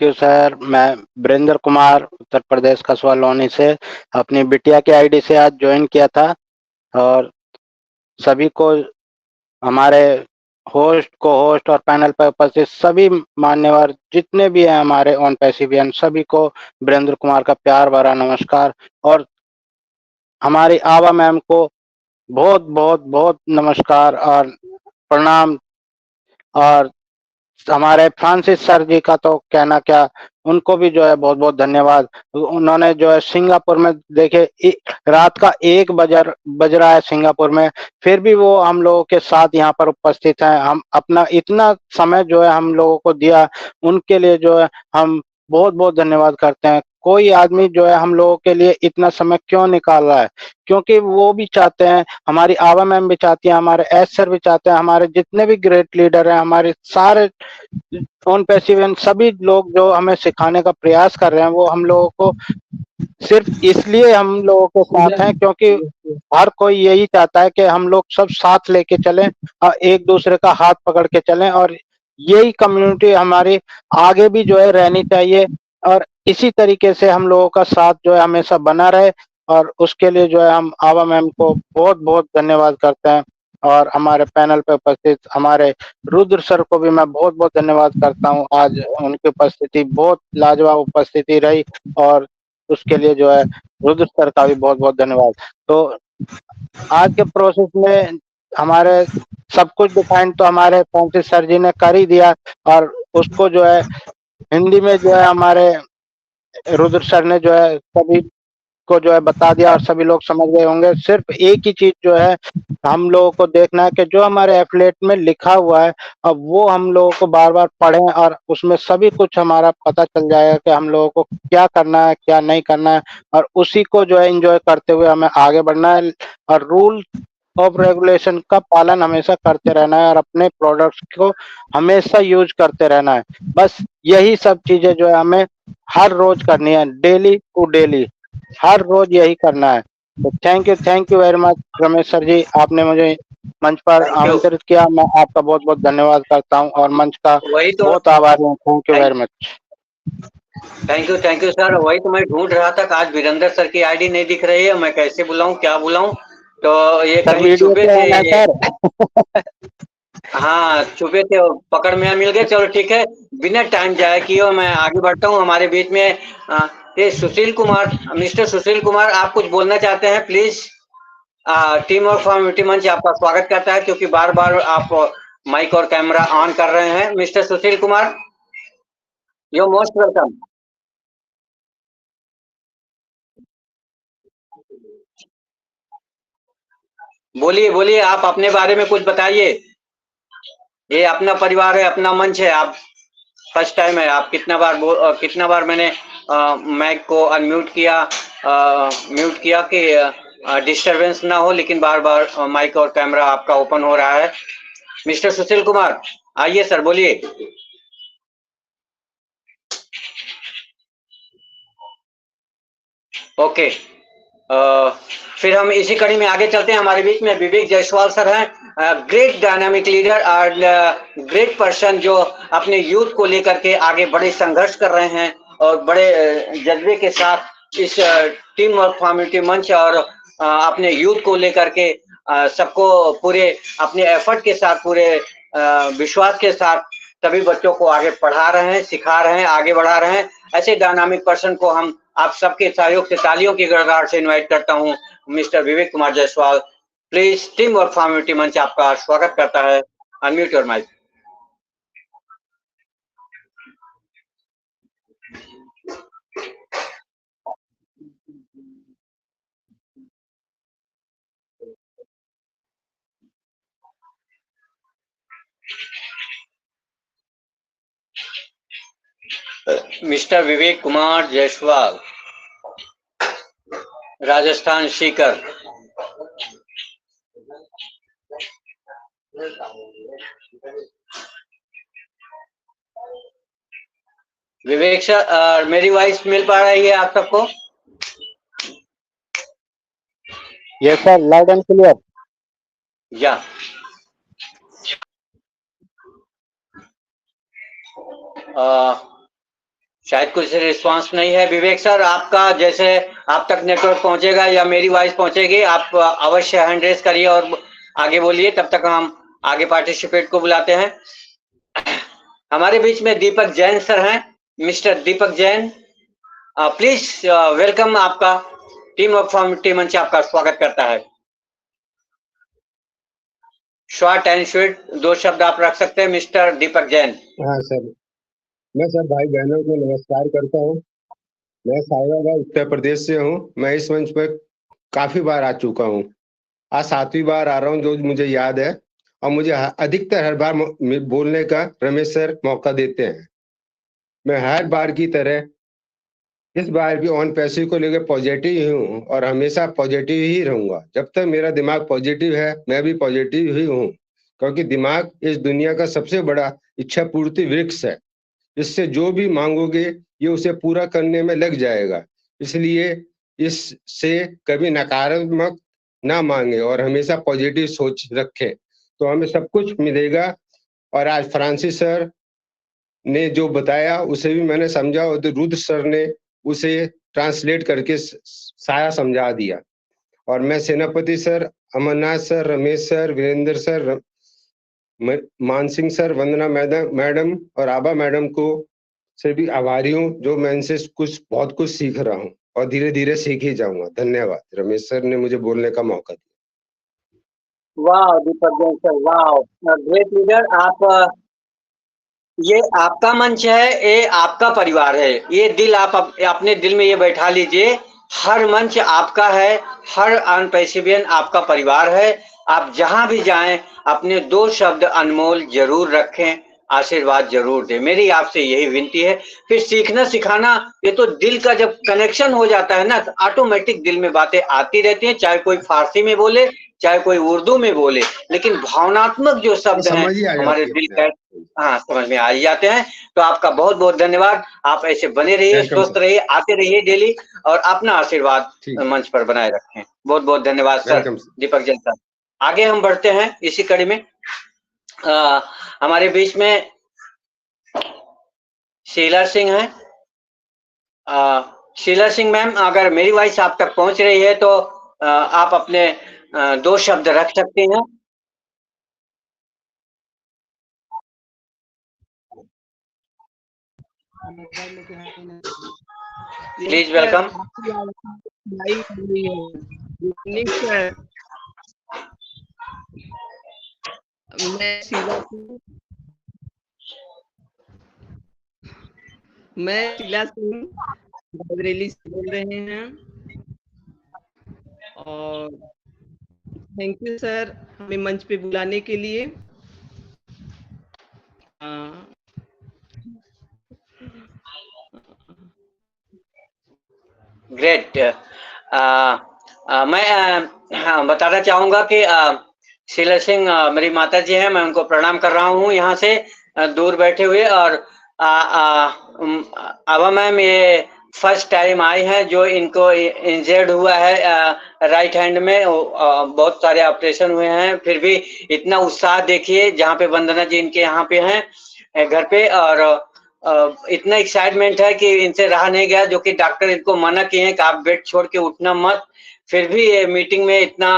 you sir. मैं वीरेंद्र कुमार, उत्तर प्रदेश कसबा लोनी से अपनी बिटिया के आईडी से आज ज्वाइन किया था, और सभी को, हमारे होस्ट और पैनल पर उपस्थित सभी मान्यवर जितने भी हैं हमारे ऑन पैसिवियन, सभी को वीरेंद्र कुमार का प्यार भरा नमस्कार। और हमारी आभा मैम को बहुत बहुत बहुत नमस्कार और प्रणाम। और हमारे फ्रांसिस सर जी का तो कहना क्या, उनको भी जो है बहुत बहुत धन्यवाद। उन्होंने जो है सिंगापुर में, देखे रात का 1 बज रहा है सिंगापुर में, फिर भी वो हम लोगों के साथ यहाँ पर उपस्थित हैं। हम अपना इतना समय जो है हम लोगों को दिया, उनके लिए जो है हम बहुत बहुत धन्यवाद करते हैं। कोई आदमी जो है हम लोगों के लिए इतना समय क्यों निकाल रहा है, क्योंकि वो भी चाहते हैं, हमारी आवा मैम भी चाहती है, हमारे एस सर भी चाहते हैं, हमारे जितने भी ग्रेट लीडर हैं, हमारे सारे ऑन पैसिव सभी लोग जो हमें सिखाने का प्रयास कर रहे हैं, वो हम लोगों को सिर्फ इसलिए हम लोगों के साथ हैं क्योंकि हर कोई यही चाहता है कि हम लोग सब साथ लेके चलें और एक दूसरे का हाथ पकड़ के चलें, और यही कम्युनिटी हमारी आगे भी जो है रहनी चाहिए, और इसी तरीके से हम लोगों का साथ जो है हमेशा बना रहे। और उसके लिए जो है हम आवा मैम को बहुत बहुत धन्यवाद करते हैं, और हमारे पैनल पे उपस्थित हमारे रुद्र सर को भी मैं बहुत बहुत धन्यवाद करता हूँ। आज उनकी उपस्थिति बहुत लाजवाब उपस्थिति रही, और उसके लिए जो है रुद्र सर का भी बहुत बहुत धन्यवाद। तो आज के प्रोसेस में हमारे सब कुछ डिफाइन तो हमारे फ्रांसिस सर जी ने कर ही दिया, और उसको जो है हिंदी में जो है हमारे रुद्र सर ने जो है सभी को जो है बता दिया, और सभी लोग समझ गए होंगे। सिर्फ एक ही चीज जो है हम लोगों को देखना है कि जो हमारे एफलेट में लिखा हुआ है, अब वो हम लोगों को बार बार पढ़ें, और उसमें सभी कुछ हमारा पता चल जाएगा कि हम लोगों को क्या करना है, क्या नहीं करना है, और उसी को जो है एंजॉय करते हुए हमें आगे बढ़ना है, और रूल ऑफ रेगुलेशन का पालन हमेशा करते रहना है, और अपने प्रोडक्ट्स को हमेशा यूज करते रहना है। बस यही सब चीजें जो है हमें हर रोज करनी है, डेली टू डेली, हर रोज यही करना है। तो thank you very much Ramesh sir ji, आपने मुझे मंच पर आमंत्रित किया। मैं आपका बहुत बहुत धन्यवाद करता हूं, और मंच का वही तो बहुत आभारी हूँ। Thank you very much. Thank you sir. वही तो मैं ढूंढ रहा था कि आज वीरेंद्र सर की आईडी नहीं दिख रही है, मैं कैसे बुलाऊं, क्या बुलाऊं, तो ये सर कहीं वीडियो छुपे पे थे आना ये। सर। हाँ छुपे थे, पकड़ में मिल गए। चलो ठीक है, बिना टाइम जाया किए मैं आगे बढ़ता हूँ। हमारे बीच में ये सुशील कुमार, मिस्टर सुशील कुमार, आप कुछ बोलना चाहते हैं प्लीज? टीम और कम्युनिटी मंच आपका स्वागत करता है, क्योंकि बार बार आप माइक और कैमरा ऑन कर रहे हैं। Mister Sushil Kumar, you most welcome. बोलिए बोलिए, आप अपने बारे में कुछ बताइए। ये अपना परिवार है, अपना मंच है, आप फर्स्ट टाइम है। आप कितना बार मैंने माइक को अनम्यूट किया, म्यूट किया कि डिस्टरबेंस ना हो, लेकिन बार बार माइक और कैमरा आपका ओपन हो रहा है। मिस्टर सुशील कुमार, आइए सर, बोलिए। ओके, फिर हम इसी कड़ी में आगे चलते हैं। हमारे बीच में विवेक जायसवाल सर हैं, ग्रेट डायनामिक लीडर और ग्रेट पर्सन, जो अपने यूथ को लेकर के आगे बड़े संघर्ष कर रहे हैं, और बड़े जज्बे के साथ इस टीम और कम्युनिटी मंच और अपने यूथ को लेकर के सबको पूरे अपने एफर्ट के साथ, पूरे विश्वास के साथ सभी बच्चों को आगे पढ़ा रहे हैं, सिखा रहे हैं, आगे बढ़ा रहे हैं। ऐसे डायनामिक पर्सन को हम आप सबके सहयोग से तालियों की गड़गड़ाहट से इनवाइट करता हूं। Mister Vivek Kumar Jaiswal, please, team और कम्युनिटी मंच आपका स्वागत करता है। Unmute your mic. Mister Vivek Kumar Jaiswal, Rajasthan Sikar. Vivek sir, मेरी वॉइस मिल पा रही है आप सबको? Yes sir, loud and clear. या शायद कुछ रिस्पांस नहीं है। विवेक सर, आपका जैसे आप तक नेटवर्क पहुंचेगा या मेरी वॉइस पहुंचेगी, आप अवश्य हैंड रेस करिए और आगे बोलिए, तब तक हम आगे पार्टिसिपेट को बुलाते हैं। हमारे बीच में दीपक जैन सर हैं। Mister Deepak Jain, please welcome. आपका टीम ऑफ कम्युनिटी मंच आपका स्वागत करता है। शॉर्ट एंड स्वीट 2 शब्द आप रख सकते हैं, मिस्टर दीपक जैन। हाँ सर, मैं सब भाई बहनों को नमस्कार करता हूँ। मैं साहिबाबाद उत्तर प्रदेश से हूँ। मैं इस मंच पर काफी बार आ चुका हूँ, आज 7वीं बार आ रहा हूँ, जो मुझे याद है, और मुझे अधिकतर हर बार बोलने का रमेश सर मौका देते हैं। मैं हर बार की तरह इस बार भी ऑन पैसिव को लेकर पॉजिटिव ही हूँ और हमेशा पॉजिटिव ही रहूंगा। जब तक मेरा दिमाग पॉजिटिव है मैं भी पॉजिटिव ही हूँ, क्योंकि दिमाग इस दुनिया का सबसे बड़ा इच्छा पूर्ति वृक्ष है। इससे जो भी मांगोगे ये उसे पूरा करने में लग जाएगा। इसलिए इससे कभी नकारात्मक ना मांगे और हमेशा पॉजिटिव सोच रखे तो हमें सब कुछ मिलेगा। और आज फ्रांसिस सर ने जो बताया उसे भी मैंने समझा और रुद्र सर ने उसे ट्रांसलेट करके सारा समझा दिया। और मैं Senapati sir, Amarnath sir, Ramesh sir, Virendra sir, Mansingh sir, Vandana madam और आबा मैडम को से भी आभारी हूँ, जो मैं इनसे बहुत कुछ सीख रहा हूँ और धीरे धीरे सीख ही जाऊंगा। धन्यवाद। रमेश सर ने मुझे बोलने का मौका दिया। वाह दीपक जैन सर, वाह ग्रेट लीडर। आप ये आपका मंच है, ये आपका परिवार है, ये दिल आप अपने दिल में ये बैठा लीजिए। हर मंच आपका है, हर अनपैसिवियन आपका परिवार है। आप जहां भी जाएं अपने 2 शब्द अनमोल जरूर रखें, आशीर्वाद जरूर दें। मेरी आपसे यही विनती है। फिर सीखना सिखाना ये तो दिल का जब कनेक्शन हो जाता है ना तो ऑटोमेटिक दिल में बातें आती रहती हैं, चाहे कोई फारसी में बोले चाहे कोई उर्दू में बोले, लेकिन भावनात्मक जो शब्द हैं हमारे दिल का हाँ समझ में आ ही जाते हैं। तो आपका बहुत बहुत धन्यवाद। आप ऐसे बने रहिए, स्वस्थ रहिए, आते रहिए डेली और अपना आशीर्वाद मंच पर बनाए रखें। बहुत बहुत धन्यवाद सर, दीपक जैन सर। आगे हम बढ़ते हैं इसी कड़ी में। हमारे बीच में शीला सिंह है। शीला सिंह मैम, अगर मेरी वॉइस आप तक पहुंच रही है तो आप अपने 2 शब्द रख सकते हैं। Please welcome. मैं शीला सिंह बरेली से बोल रहे हैं और थैंक यू सर हमें मंच पे बुलाने के लिए। ग्रेट। मैं बताना चाहूंगा कि शीला सिंह मेरी माता जी हैं, मैं उनको प्रणाम कर रहा हूँ यहाँ से दूर बैठे हुए। और आबा मैम ये फर्स्ट टाइम आई हैं जो इनको इंजर्ड हुआ है राइट हैंड में। बहुत सारे ऑपरेशन हुए हैं, फिर भी इतना उत्साह देखिए जहाँ पे वंदना जी इनके यहाँ पे हैं घर पे। और इतना एक्साइटमेंट है कि इनसे रहा नहीं गया, जो कि डॉक्टर इनको मना किए हैं कि आप बेड छोड़ के उठना मत। फिर भी ये मीटिंग में इतना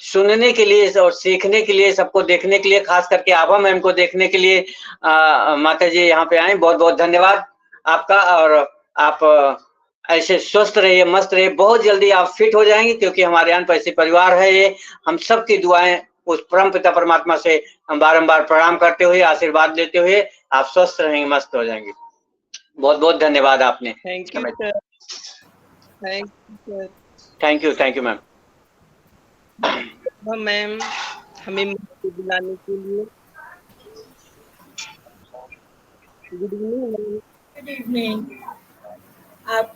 सुनने के लिए और सीखने के लिए, सबको देखने के लिए, खास करके आभा मैम को देखने के लिए माता जी यहाँ पे आए। बहुत बहुत धन्यवाद आपका। और आप ऐसे स्वस्थ रहिए, मस्त रहिए, बहुत जल्दी आप फिट हो जाएंगे, क्योंकि हमारे यहाँ पैसे परिवार है ये। हम सबकी दुआएं उस परम पिता परमात्मा से हम बारंबार प्रणाम करते हुए, आशीर्वाद लेते हुए आप स्वस्थ रहेंगे, मस्त हो जाएंगे। बहुत बहुत धन्यवाद आपने। Thank you sir. Thank you ma'am. Ma'am हमें बुलाने के लिए। Good evening. Good evening. आप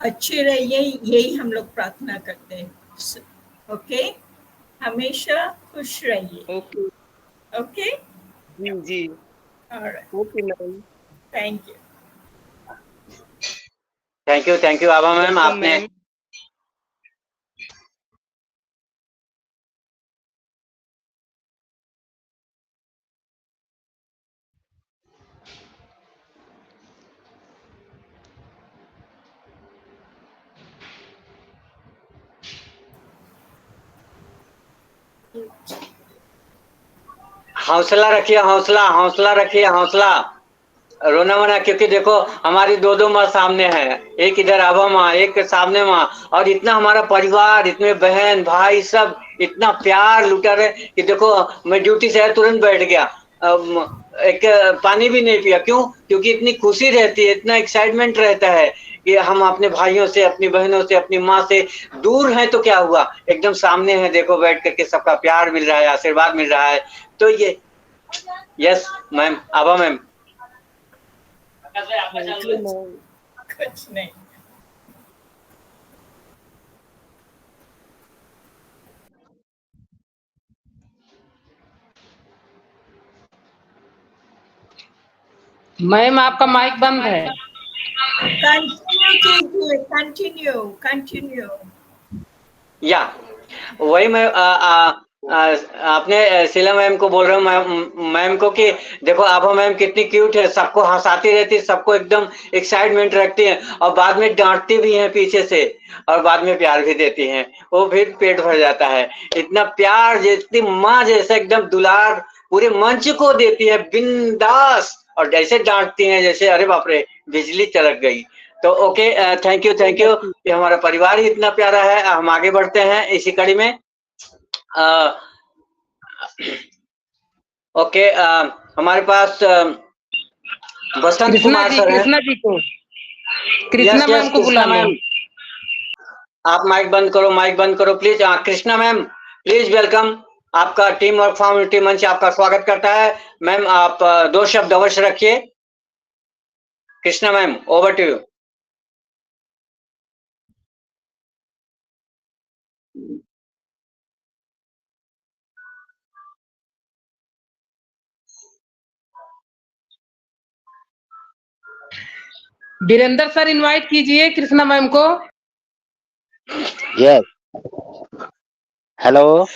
अच्छे रहिए, यही हम लोग प्रार्थना करते हैं। ओके, हमेशा खुश रहिए। ओके ओके जी जी। Okay ma'am. Thank you. Thank you Abha ma'am. आपने हौसला रखिए, हौसला रखिए, हौसला रोना मना। क्योंकि देखो हमारी 2 माँ सामने है, एक इधर आभा माँ, एक सामने माँ, और इतना हमारा परिवार, इतने बहन भाई सब इतना प्यार लुटा रहे कि देखो मैं ड्यूटी से तुरंत बैठ गया, एक पानी भी नहीं पिया। क्यों? क्योंकि इतनी खुशी रहती है, इतना एक्साइटमेंट रहता है कि हम अपने भाइयों से, अपनी बहनों से, अपनी माँ से दूर हैं तो क्या हुआ, एकदम सामने है, देखो बैठ करके सबका प्यार मिल रहा है, आशीर्वाद मिल रहा है। तो ये यस मैम, आभा मैम। कुछ नहीं। मैम आपका माइक बंद है। कंटिन्यू कीजिए, कंटिन्यू। या वही मैं आपने शीला मैम को बोल रहा हूँ, मैम को कि देखो आभा मैम कितनी क्यूट है, सबको हंसाती रहती है, सबको एकदम एक्साइटमेंट रखती है और बाद में डांटती भी हैं पीछे से और बाद में प्यार भी देती हैं, वो फिर पेट भर जाता है। इतना प्यार जितनी माँ जैसा एकदम दुलार पूरे मंच को देती है बिंदास, और जैसे डांटती हैं जैसे अरे बाप रे बिजली चलक गई। तो ओके, थैंक यू ये हमारा परिवार ही इतना प्यारा है। हम आगे बढ़ते हैं इसी कड़ी में। ओके, हमारे पास बसंत कुमार सर हैं। कृष्णा जी को, कृष्णा मैम को बुला लो। आप माइक बंद करो please. Krishna ma'am please welcome. आपका टीम वर्क फॉर्मेलिटी मंच आपका स्वागत करता है। मैम आप 2 शब्द अवश्य रखिए। Krishna ma'am over to you. Virendra sir invite कीजिए कृष्णा मैम को। Yes, hello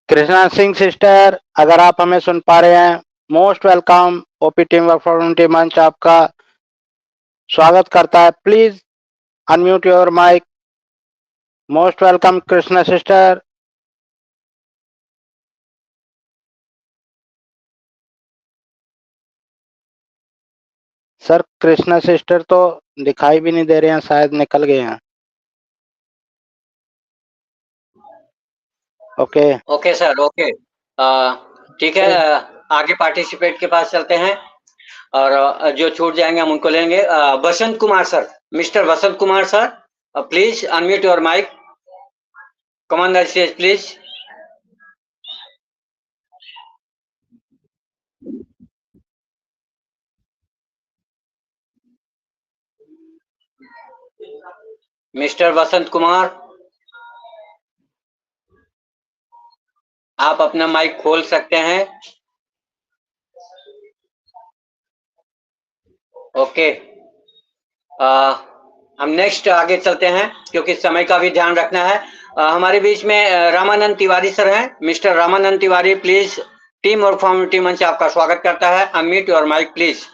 Krishna Singh sister, अगर आप हमें सुन पा रहे हैं, most welcome. OP team work formality मंच आपका स्वागत करता है। Please unmute your mic. Most welcome Krishna sister. Sir Krishna sister तो दिखाई भी नहीं दे रहे हैं, शायद निकल गए हैं। ओके सर, ओके ठीक है। आगे पार्टिसिपेट के पास चलते हैं और जो छूट जाएंगे हम उनको लेंगे। Basant Kumar sir, mister Basant Kumar sir, please unmute your mic, come on the stage please. Mister Basant Kumar, आप अपना माइक खोल सकते हैं। ओके, हम नेक्स्ट आगे चलते हैं क्योंकि समय का भी ध्यान रखना है। हमारे बीच में रामानंद तिवारी सर हैं। Mister Ramanand Tiwari please, team work formality मंच आपका स्वागत करता है। Unmute your mic please.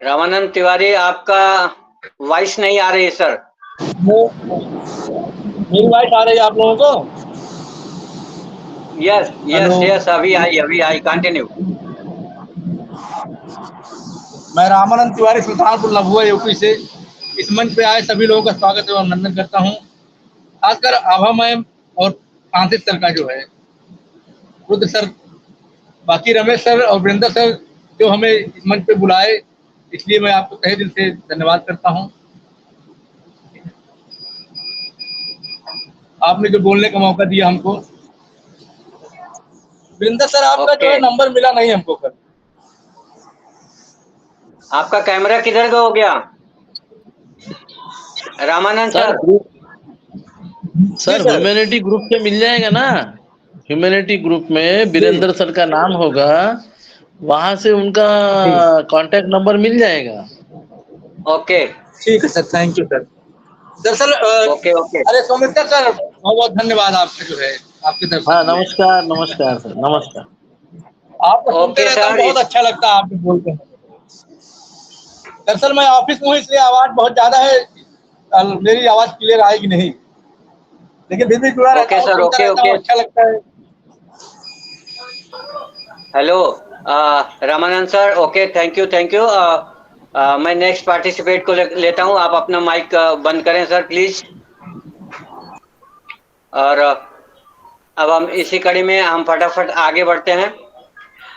Ramanand Tiwari, आपका वॉइस नहीं आ रही है सर। मेरी वॉइस आ रही है आप लोगों को? यस, अभी आई कंटिन्यू। मैं रामानंद तिवारी सुल्तानपुर लभुआ यूपी से इस मंच पे आए सभी लोगों का स्वागत एवं अभिनंदन करता हूँ। खासकर आभा मैम और फ्रांसिस सर का जो है, रुद्र सर, बाकी रमेश सर और वीरेंद्र सर जो हमें इस मंच पे बुलाए, इसलिए मैं आपको तहे दिल से धन्यवाद करता हूँ। आपने जो बोलने का मौका दिया हमको। वीरेंद्र सर आपका जो है नंबर मिला नहीं हमको कल। आपका कैमरा किधर का हो गया Ramanand sir? Sir humanity group पे मिल जाएगा ना, ह्यूमैनिटी ग्रुप में वीरेंद्र सर का नाम होगा, वहां से उनका कांटेक्ट नंबर मिल जाएगा। ओके ठीक है सर, थैंक यू सर। दरअसल ओके अरे सौमित्र सर, बहुत बहुत धन्यवाद आपका जो है, आपकी तरफ। हाँ नमस्कार सर, नमस्कार। आपको सुनते रहता हूँ, बहुत अच्छा लगता है आप बोलते हैं। दरअसल मैं ऑफिस में हूँ इसलिए आवाज बहुत ज्यादा है, मेरी आवाज क्लियर आएगी नहीं, लेकिन फिर भी जुड़ा रहता हूँ, सुनता रहता हूँ, अच्छा लगता है। Hello Ramanand sir, okay thank you. मैं नेक्स्ट पार्टिसिपेट को लेता हूँ। आप अपना माइक बंद करें सर प्लीज। और अब हम इसी कड़ी में हम फटाफट आगे बढ़ते हैं।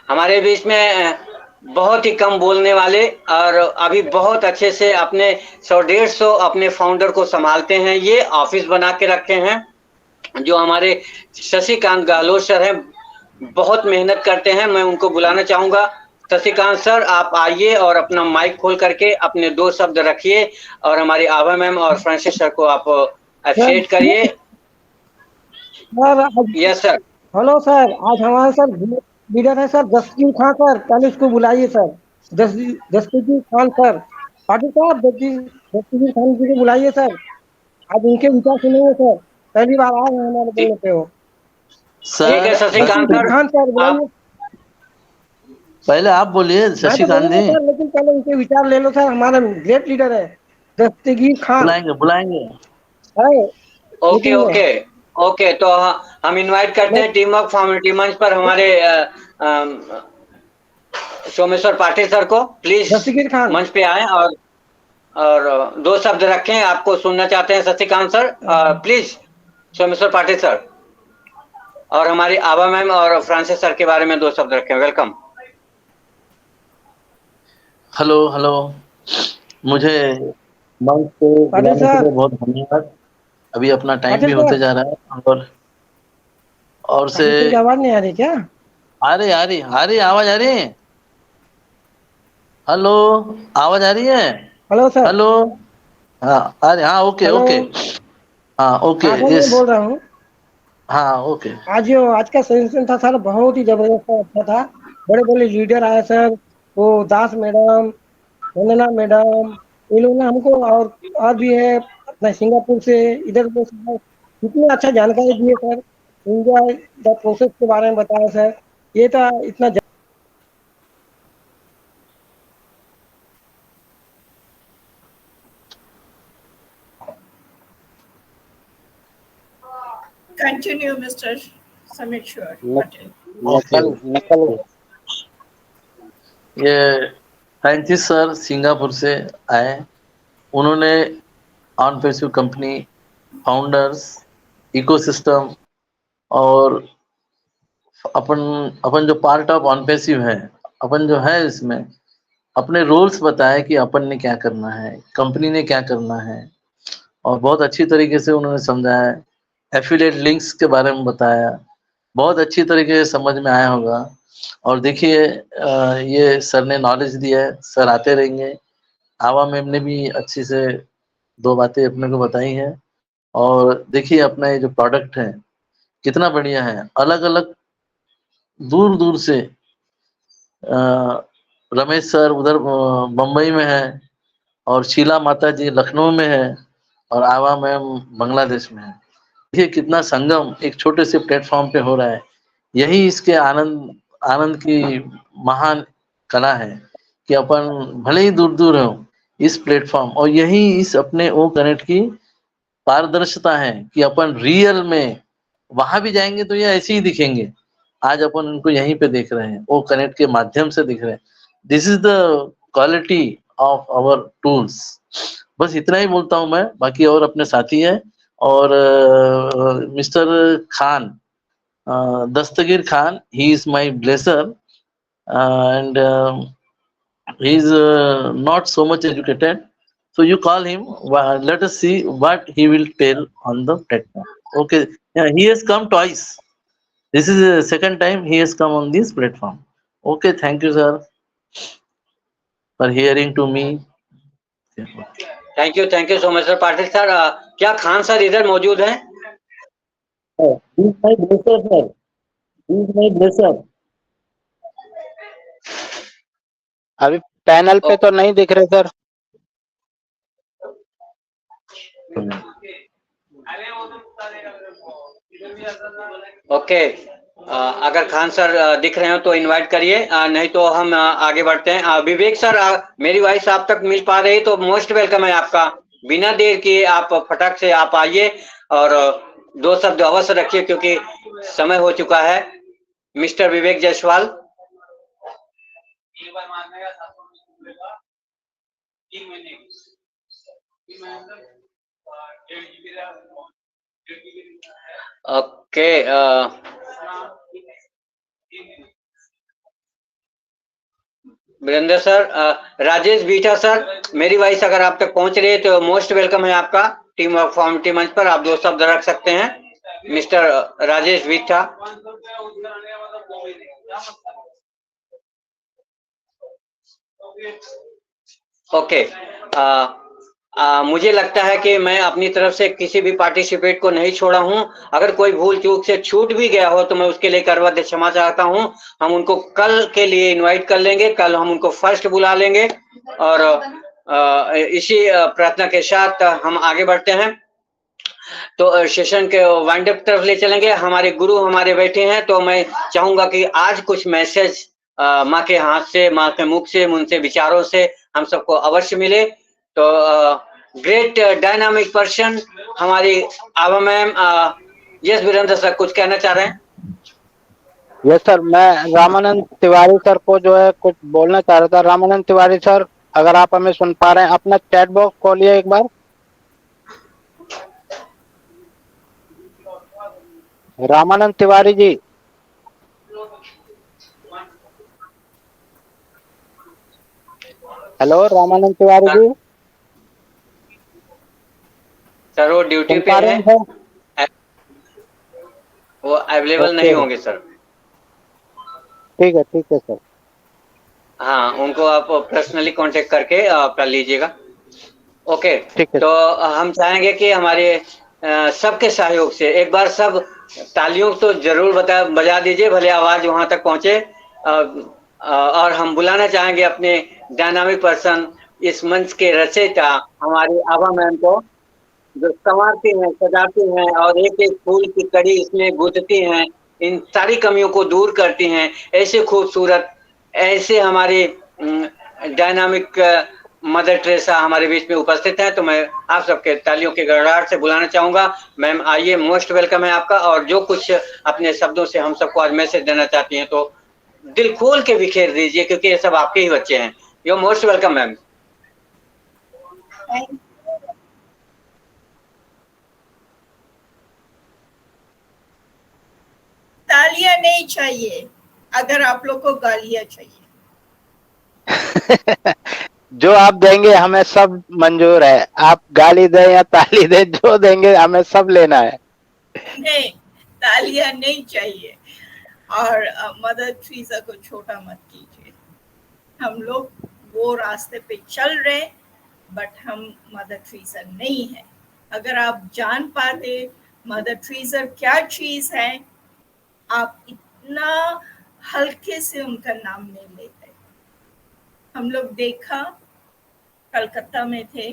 हमारे बीच में बहुत ही कम बोलने वाले और अभी बहुत अच्छे से अपने 100-150 अपने फाउंडर को संभालते हैं, ये ऑफिस बना के रखे हैं, जो हमारे शशिकांत गहलोत सर हैं, बहुत मेहनत करते हैं। मैं उनको बुलाना चाहूंगा। शशिकांत सर, आप आइए और अपना माइक खोल करके अपने 2 शब्द रखिए और हमारी आभा मैम और फ्रांसिस सर को आप अप्रिशिएट करिए। Yes sir. हेलो सर, आज हमारे सर लीडर है सर दस्तगीर खान सर, पहले उसको बुलाइए सर। दस्तगीर खान सर, पाटिल साहब दस्तगीर खान जी को बुलाइए सर, आज उनके विचार सुनेंगे सर। पहली बार आए हैं हमारे बोलने पे हो। ठीक है शशिकांत दस्तगीर खान सर बुलाइए। पहले आप बोलिए शशिकांत जी। सर लेकिन पहले उनके विचार ले लो सर, हमारा ग्रेट लीडर है दस्तगीर खान। बुलाएंगे ओके ओके ओके, तो हम इनवाइट करते हैं टीम ऑफ फाउंडेशन मंच पर हमारे सोमेश्वर पाटिल सर को। प्लीज मंच पे आए और 2 शब्द रखें, आपको सुनना चाहते हैं Shashikant sir. Please Someshwar Patil sir, और हमारी आभा मैम और फ्रांसिस सर के बारे में 2 शब्द रखें। वेलकम। हेलो, मुझे मंच पे बुलाने के लिए बहुत धन्यवाद। अभी अपना टाइम भी होते जा रहा है और से आवाज नहीं आ रही क्या? आ रही आवाज आ रही है। हेलो, आवाज आ रही है? Hello sir. हेलो, हाँ आ रही, हाँ ओके यस बोल रहा हूँ। हाँ ओके। आज का सेशन था सर, बहुत ही जबरदस्त अच्छा था। बड़े लीडर आए सर, वो दास मैडम, वंदना मैडम, इन लोगों ने हमको और भी है अपना सिंगापुर से इधर इतनी अच्छा जानकारी दिए सर। इंडिया द प्रोसेस के बारे में बताया सर। ये था इतना Continue, Mr. Sameshwar. ये फ्रांसिस सर सिंगापुर से आए। उन्होंने ऑनपेसिव कंपनी, फाउंडर्स, इकोसिस्टम और अपन जो पार्ट ऑफ ऑनपेसिव है, अपन जो है इसमें अपने रोल्स बताए कि अपन ने क्या करना है, कंपनी ने क्या करना है, और बहुत अच्छी तरीके से उन्होंने समझाया। एफिलिएट लिंक्स के बारे में बताया, बहुत अच्छी तरीके से समझ में आया होगा। और देखिए ये सर ने नॉलेज दिया है, सर आते रहेंगे। आवा मैम ने भी अच्छी से 2 बातें अपने को बताई हैं। और देखिए अपना ये जो प्रोडक्ट है कितना बढ़िया है, अलग अलग दूर दूर से रमेश सर उधर बम्बई में है, और शीला माता जी लखनऊ में है, और आवा मैम बांग्लादेश में है। देखिए कितना संगम एक छोटे से प्लेटफॉर्म पे हो रहा है। यही इसके आनंद की महान कला है कि अपन भले ही दूर दूर हो इस प्लेटफॉर्म, और यही इस अपने ओ कनेक्ट की पारदर्शिता है कि अपन रियल में वहां भी जाएंगे तो ये ऐसे ही दिखेंगे। आज अपन उनको यहीं पे देख रहे हैं, वो कनेक्ट के माध्यम से दिख रहे हैं। This is the quality of our tools. बस इतना ही बोलता हूं मैं, बाकी और अपने साथी है। और mister Khan, Dastagir Khan, he is my blesser and he is not so much educated, so you call him. Let us see what he will tell on the platform. Okay, yeah, he has come twice. This is the second time he has come on this platform. Okay, thank you sir for hearing to me. Thank you so much sir. Patil sir, क्या खान सर इधर मौजूद हैं? He is my blesser sir. He is my blesser. अभी पैनल पे तो नहीं दिख रहे सर। ओके, अगर खान सर दिख रहे हो तो इनवाइट करिए, नहीं तो हम आगे बढ़ते हैं। विवेक सर, मेरी वॉइस आप तक मिल पा रही तो मोस्ट वेलकम है आपका। बिना देर किए आप फटाक से आप आइए और 2 शब्द अवश्य रखिए क्योंकि समय हो चुका है। मिस्टर विवेक जायसवाल। ओके, वीरेंद्र सर, राजेश बीठा सर, मेरी वॉइस अगर आप तक पहुंच रही है तो मोस्ट वेलकम है आपका टीम वर्क फॉर्मिटी मंच पर। आप 2 शब्द रख सकते हैं, मिस्टर राजेश बीठा। ओके, मुझे लगता है कि मैं अपनी तरफ से किसी भी पार्टिसिपेट को नहीं छोड़ा हूं। अगर कोई भूल चूक से छूट भी गया हो तो मैं उसके लिए करवत क्षमा चाहता हूं। हम उनको कल के लिए इनवाइट कर लेंगे, कल हम उनको फर्स्ट बुला लेंगे और इसी प्रार्थना के साथ हम आगे बढ़ते हैं। तो सेशन के वाइंड अप तरफ ले चलेंगे। हमारे गुरु हमारे बैठे हैं, तो मैं चाहूंगा कि आज कुछ मैसेज माँ के हाथ से, माँ के मुख से, उनसे विचारों से हम सबको अवश्य मिले। तो ग्रेट डायनामिक पर्सन हमारी आभा मैम, यस वीरेंद्र सर कुछ कहना चाह रहे हैं? यस सर, मैं रामानंद तिवारी सर को जो है कुछ बोलना चाह रहा था। रामानंद तिवारी सर, अगर आप हमें सुन पा रहे हैं, अपना चैट बॉक्स खोलिए एक बार। रामानंद तिवारी जी, हेलो रामानंद तिवारी जी। सर वो ड्यूटी पे है, वो अवेलेबल नहीं होंगे सर। ठीक है सर। हाँ, उनको आप पर्सनली कांटेक्ट करके कर लीजिएगा। ओके, तो हम चाहेंगे कि हमारे सबके सहयोग से एक बार सब तालियों तो जरूर बजा दीजिए, भले आवाज वहां तक पहुंचे। और हम बुलाना चाहेंगे अपने डायनामिक पर्सन, इस मंच के रचयिता हमारी आभा मैम को, जो संवारती हैं, सजाती हैं और एक एक फूल की कड़ी इसमें गूंथती हैं, इन सारी कमियों को दूर करती हैं। ऐसे खूबसूरत, ऐसे हमारे डायनामिक मदर टेरेसा हमारे बीच में उपस्थित हैं। तो मैं आप सबके तालियों के गड़गड़ाहट से बुलाना चाहूंगा। मैम आइए, मोस्ट वेलकम है आपका। और जो कुछ अपने शब्दों से हम सबको आज मैसेज देना चाहती हैं तो दिल खोल के बिखेर दीजिए, क्योंकि ये सब आपके ही बच्चे हैं। You most welcome ma'am. तालियां नहीं चाहिए, अगर आप लोग को गालियां चाहिए। जो आप देंगे हमें सब मंजूर है। आप गाली दें या ताली दें, जो देंगे हमें सब लेना है। नहीं, तालियां नहीं चाहिए। और मदर टेरेसा को छोटा मत कीजिए। हम लोग वो रास्ते पे चल रहे, बट हम मदर टेरेसा नहीं है। अगर आप जान पाते मदर टेरेसा क्या चीज है, आप इतना हल्के से उनका नाम नहीं लेते। हम लोग देखा, कलकत्ता में थे,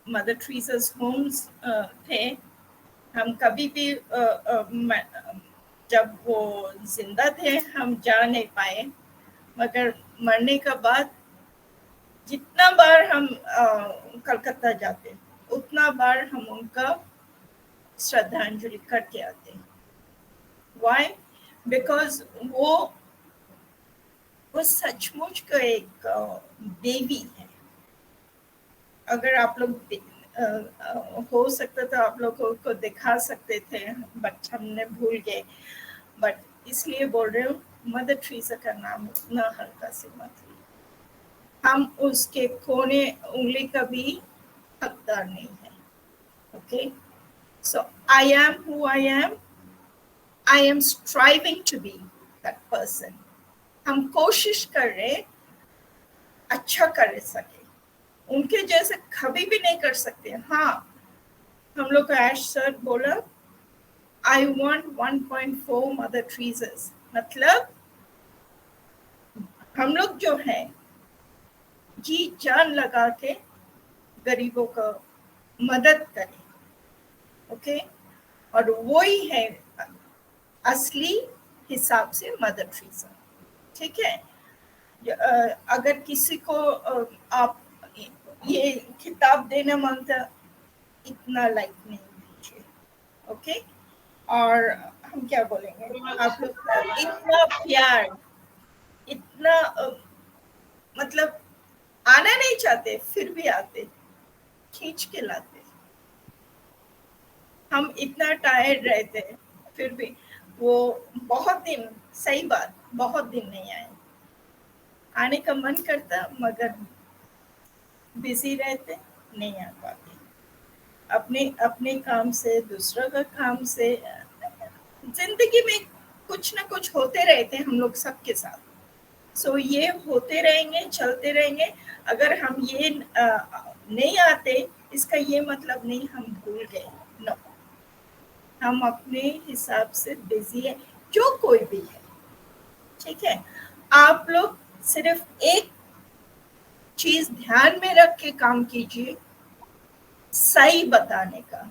मदर टेरेसा होम्स थे। हम कभी भी जब वो जिंदा थे हम जा नहीं पाए, मगर मरने के बाद जितना बार हम कलकत्ता जाते उतना बार हम उनका श्रद्धांजलि करके आते। Why? Because वो सचमुच का एक देवी है। अगर आप लोग हो सकता तो आप लोग को दिखा सकते थे, बट हमने भूल गए। बट इसलिए बोल रहे हूँ, मदर टेरेसा का नाम उतना हल्का से मत लीजिए। हम उसके कोने उंगली का भी हकदार नहीं है। Okay, so I am who I am. I am striving to be that person. हम कोशिश कर रहे अच्छा कर सके, उनके जैसे कभी भी नहीं कर सकते। हाँ, हम लोग को ऐश सर बोला I want 1.4 मदर टेरेसास, मतलब हम लोग जो है जी जान लगा के गरीबों का मदद करें। ओके, और वही है असली हिसाब से मदर टेरेसा। ठीक है, अगर किसी को आप ये खिताब देना मांगता, इतना लाइक नहीं दीजिए। ओके, और हम क्या बोलेंगे, आप लोग इतना प्यार, इतना मतलब आना नहीं चाहते फिर भी आते, खींच के लाते। हम इतना टायर्ड रहते हैं, फिर भी वो बहुत दिन, सही बात, बहुत दिन नहीं आए। आने का मन करता मगर बिजी रहते, नहीं आ पाते। अपने अपने काम से, दूसरों का काम से, जिंदगी में कुछ ना कुछ होते रहते हैं हम लोग सबके साथ। सो ये होते रहेंगे, चलते रहेंगे। अगर हम ये नहीं आते, इसका ये मतलब नहीं हम भूल गए, नो। हम अपने हिसाब से बिजी है, जो कोई भी है, ठीक है। आप लोग सिर्फ एक चीज ध्यान में रख के काम कीजिए, सही बताने का,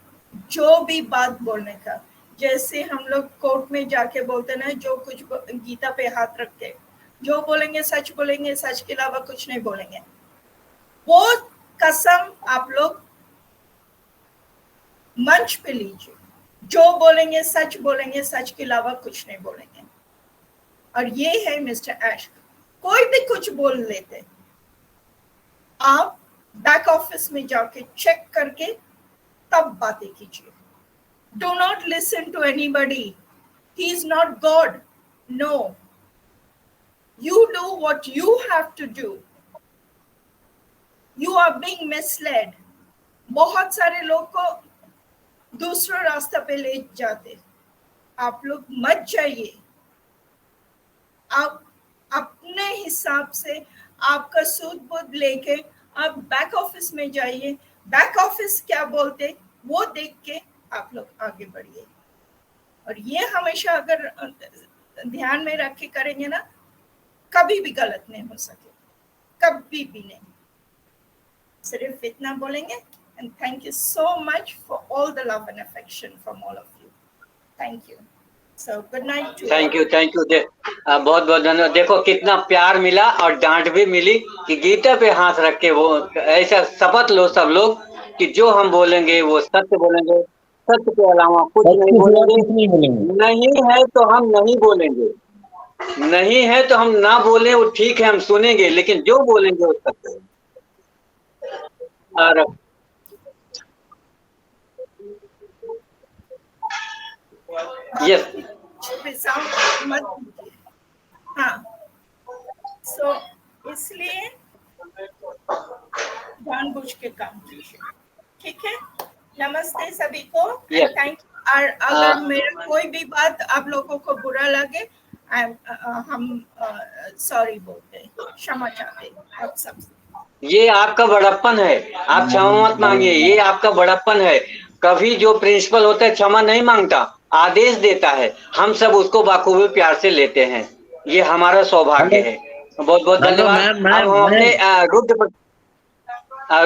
जो भी बात बोलने का। जैसे हम लोग कोर्ट में जाके बोलते ना, जो कुछ गीता पे हाथ रख के जो बोलेंगे सच बोलेंगे, सच के अलावा कुछ नहीं बोलेंगे। वो कसम आप लोग मंच पे लीजिए, जो बोलेंगे सच बोलेंगे, सच के अलावा कुछ नहीं बोलेंगे। और ये है मिस्टर ऐश, कोई भी कुछ बोल लेते, आप बैक ऑफिस में जाके चेक करके तब बातें कीजिए। Do not listen to anybody, he is not God, no. You do what you have to do. You are being misled. बहुत सारे लोग को दूसरा रास्ता पे ले जाते, आप लोग मत जाइए। आप अपने हिसाब से आपका सूद बुद लेके आप बैक ऑफिस में जाइए। बैक ऑफिस क्या बोलते वो देख के आप लोग आगे बढ़िए। और ये हमेशा अगर ध्यान में रख के करेंगे ना, कभी भी गलत नहीं हो सके, कभी भी नहीं। सिर्फ इतना बोलेंगे। And thank you so much for all the love and affection from all of you. Thank you. So good night to thank you, thank you. बहुत बहुत धन्यवाद। देखो कितना प्यार मिला और डांट भी मिली कि गीता पे हाथ रख के वो ऐसा शपथ लो सब लोग कि जो हम बोलेंगे वो सत्य बोलेंगे, सत्य के अलावा कुछ नहीं बोलेंगे। नहीं है तो हम नहीं बोलेंगे, नहीं है तो हम ना बोले, वो ठीक है, हम सुनेंगे, लेकिन जो बोलेंगे वो सत्य। और यस, हाँ, सो इसलिए जानबूझ के काम कीजिए, ठीक है। नमस्ते सभी को। Thank you. और अगर मेरा कोई भी बात आप लोगों को बुरा लगे, हम सॉरी बोलते हैं, क्षमा चाहते हैं आप सब। ये आपका बड़प्पन है, आप क्षमा मत मांगिए, ये आपका बड़प्पन है। कभी जो प्रिंसिपल होता है क्षमा नहीं मांगता, आदेश देता है, हम सब उसको बाखूबी प्यार से लेते हैं। ये हमारा सौभाग्य है। बहुत बहुत धन्यवाद। अब हमने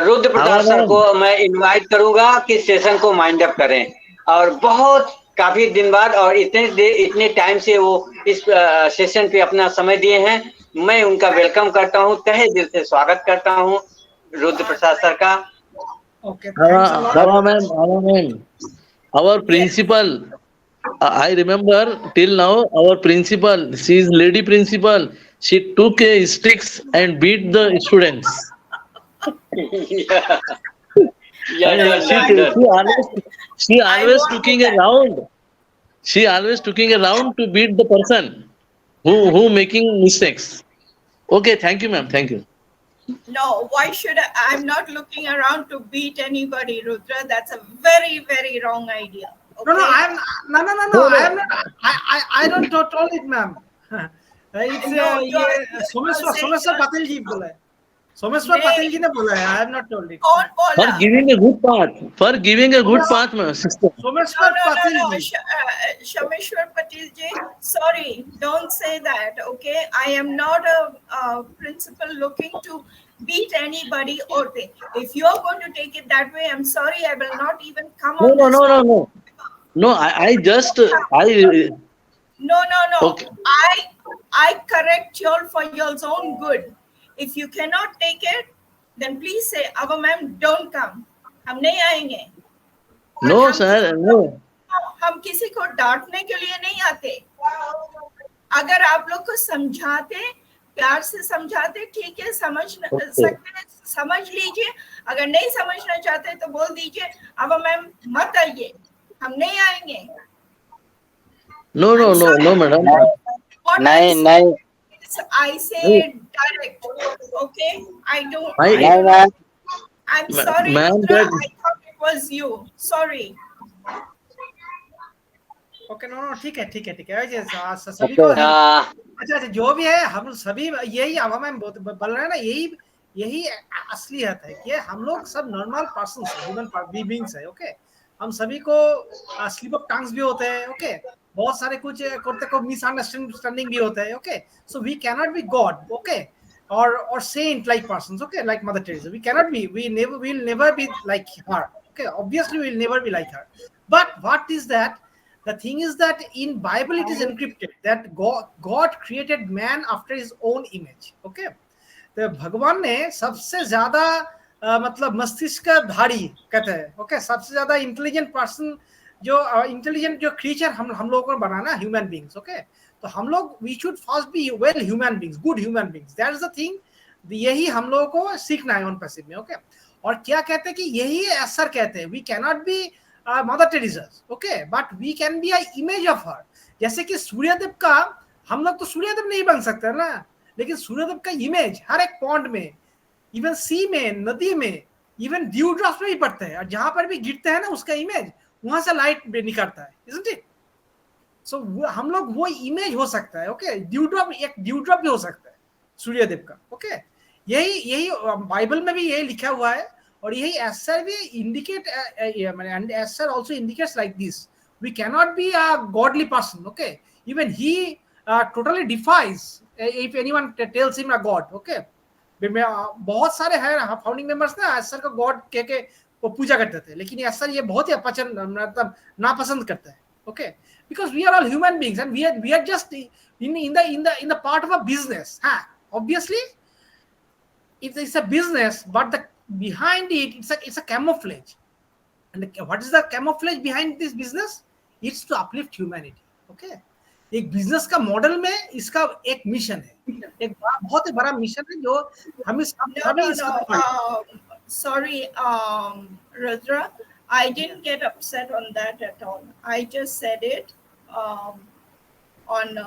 रुद्र प्रताप सर को मैं इनवाइट करूंगा कि सेशन को माइंड अप करें। और बहुत काफी दिन बाद और इतने टाइम से वो इस सेशन पे अपना समय दिए हैं, मैं उनका वेलकम करता हूँ, तहे दिल से स्वागत करता हूँ रुद्र प्रसाद सर का। Our principal, I remember till now, our principal, she is lady principal. She took a sticks and beat the students. She always taking a round. She always taking a round to beat the person who making mistakes. Okay, thank you, ma'am. Thank you. No, why should I? I'm not looking around to beat anybody, Rudra. That's a very, very wrong idea. Okay? No, I am not. I don't told it, ma'am. It's Someshwar Patel ji बोला है। सोमेश्वर पाटिल जी ने बोला है, I have not told it. कौन बोला? For giving a good path. For giving a good path, ma'am. Someshwar Patil ji. Someshwar Patil ji, sorry, don't say that, okay? I am not a principal looking to beat anybody or they. If you are going to take it that way, I'm sorry, I will not even come on this. No. No, I just. No. Okay. I correct you all for your own good. If you cannot take it, then please say, "Ava ma'am, don't come. हम नहीं आएंगे." No, sir, no. हम किसी को डांटने के लिए नहीं आते। अगर आप लोग को समझाते, प्यार से समझाते, ठीक है, समझ सकते, समझ लीजिए। अगर नहीं समझना चाहते तो बोल दीजिए, "अब मैम मत आइए, हम नहीं आएंगे. No, no, no, no, madam. What नहीं I say direct. Okay, I don't. I- I'm sorry, ma'am, Rudra, that- I thought it was you. Sorry. Okay no no ठीक है वैसे सभी को अच्छा जो भी है हम सभी यही अब हम बोल रहे हैं ना यही असलियत है कि हम लोग सब नॉर्मल पर्सन ह्यूमन बीइंग्स है. ओके हम सभी को स्लिप ऑफ टंग्स भी होते हैं. ओके बहुत सारे कुछ करते को मिसअंडरस्टैंडिंग भी होता है. Okay so we cannot be God. Okay or saint like persons. Okay, like Mother Teresa, we cannot be, we'll never be like her. Okay, obviously we'll never be like her. But what is that? The thing is that in Bible it is encrypted that God created man after his own image. Okay, तो भगवान ने सबसे ज्यादा मतलब मस्तिष्क धारी कहते हैं. ओके सबसे ज्यादा इंटेलिजेंट पर्सन जो इंटेलिजेंट जो क्रिएचर हम लोगों को बनाना ह्यूमन बीइंग्स. ओके तो हम लोग we should first be well human beings, good human beings. That is the thing. यही हम लोगों को सीखना है ऑन पैसिव में. ओके और क्या कहते हैं कि यही असर कहते हैं we can not be Mother Teresa. Okay but we can be a image of her. जैसे कि सूर्यदेव का हम लोग तो सूर्यदेव नहीं बन सकते ना, लेकिन सूर्यदेव का इमेज हर एक पॉन्ड में, इवन सी में, नदी में, इवन ड्यू ड्रॉप्स में भी पड़ते हैं. और जहां पर भी गिरते हैं ना उसका इमेज वहां से लाइट निकलता है. Isn't it? सो हम लोग वो इमेज हो सकता है. ओके ड्यू ड्रॉप एक ड्यू ड्रॉप भी हो सकता है सूर्यदेव का. ओके यही बाइबल में भी यही लिखा हुआ है. और यही एसर भी indicate and Acer also indicates like this. We can not be a godly person. Okay even he totally defies if anyone tells him a god. Okay बहुत सारे हैं फाउंडिंग मेंबर्स ना एसर को गॉड कह के पूजा करते थे, लेकिन एसर ये बहुत ही मतलब नापसंद करता है. Okay because we are all human beings and we are just in the part of a business. Obviously it's a business, but the behind it it's a camouflage. And what is the camouflage behind this business? It's to uplift humanity. Okay एक बिजनेस का मॉडल में इसका एक मिशन है, एक बहुत ही बड़ा मिशन है जो हम sorry Rudra, I didn't get upset on that at all. I just said it on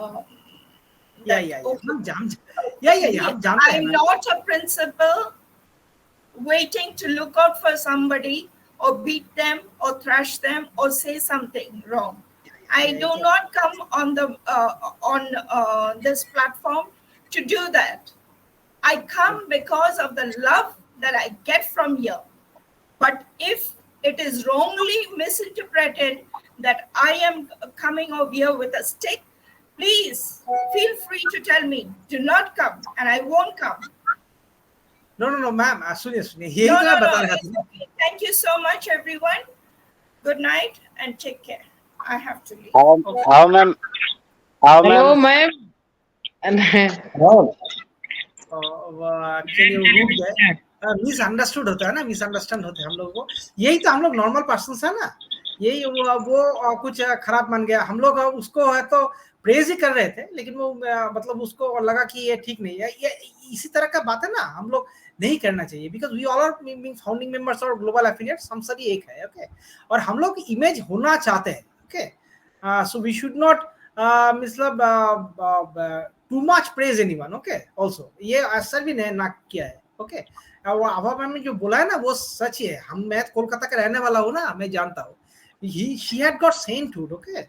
I'm not a principal waiting to look out for somebody or beat them or thrash them or say something wrong. I do not come on the this platform to do that. I come because of the love that I get from here. But if it is wrongly misinterpreted that I am coming over here with a stick, please feel free to tell me. Do not come, and I won't come. No, ma'am. सुनिए. No. Thank you so much, everyone. Good night and take care. I have to leave. How ma'am? Hello, ma'am. Misunderstood होता है ना, मिसअंडरस्टैंड होते हैं हम लोगों को. यही तो हम लोग नॉर्मल पर्सन है ना, यही वो कुछ खराब मान गया. हम लोग उसको है तो प्रेज ही कर रहे थे, लेकिन वो मतलब उसको लगा कि ये ठीक नहीं है. ये इसी तरह का बात है ना, हम लोग नहीं करना चाहिए. Because we all are founding members और ग्लोबल एफिलिएट्स, हम सभी एक है. ओके और हम लोग इमेज होना चाहते हैं. Okay so we should not मतलब too much praise anyone. Okay also ये असर भी ना किया है. ओके और आभा मैम ने जो बोला है ना वो सच ही है. मैं कोलकाता का रहने वाला हूँ ना, मैं जानता हूँ. She had got sainthood. Okay,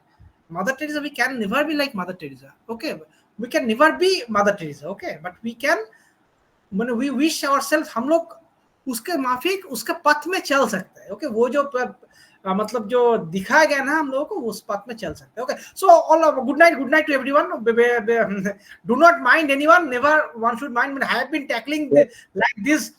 Mother Teresa, we can never be like Mother Teresa. Okay, we can never be Mother Teresa. Okay, but we can, when we wish ourselves, हम लोग उसके माफिक उसके पथ में चल सकते हैं. ओके वो जो मतलब जो दिखाया गया ना हम लोगों को उस पथ में चल सकते हैं. Okay so all good night to everyone. Do not mind anyone. Never one should mind. I have been tackling like this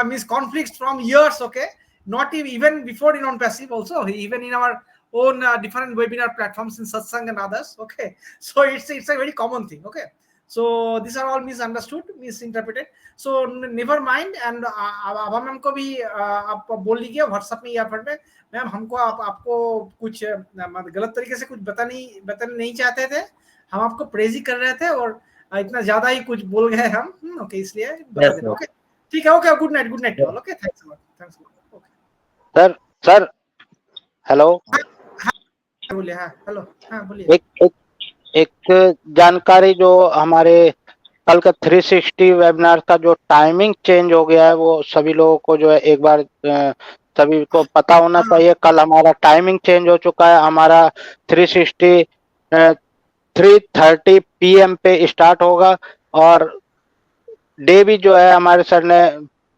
means conflicts from years. Okay, not even before in on passive also, even in our own different webinar platforms in satsang and others. Okay, so it's a very common thing. Okay, so these are all misunderstood, misinterpreted. So never mind. And Abha ma'am को भी आप बोल लीजिए व्हाट्सएप में या फिर में, मैम हमको आपको कुछ गलत तरीके से कुछ बताने नहीं चाहते थे. हम आपको प्रेज ही कर रहे थे और इतना ज्यादा ही कुछ बोल गए हम. ओके इसलिए बता दें. ओके ठीक है. Okay good night okay thanks a lot. Sir hello. बोलिए। हाँ हेलो, हाँ बोलिए। एक जानकारी जो हमारे कल का 360 वेबिनार का जो टाइमिंग चेंज हो गया है, वो सभी लोगों को जो है एक बार सभी को पता होना चाहिए। कल हमारा टाइमिंग चेंज हो चुका है। हमारा 360 3:30 PM पे स्टार्ट होगा और डे भी जो है हमारे सर ने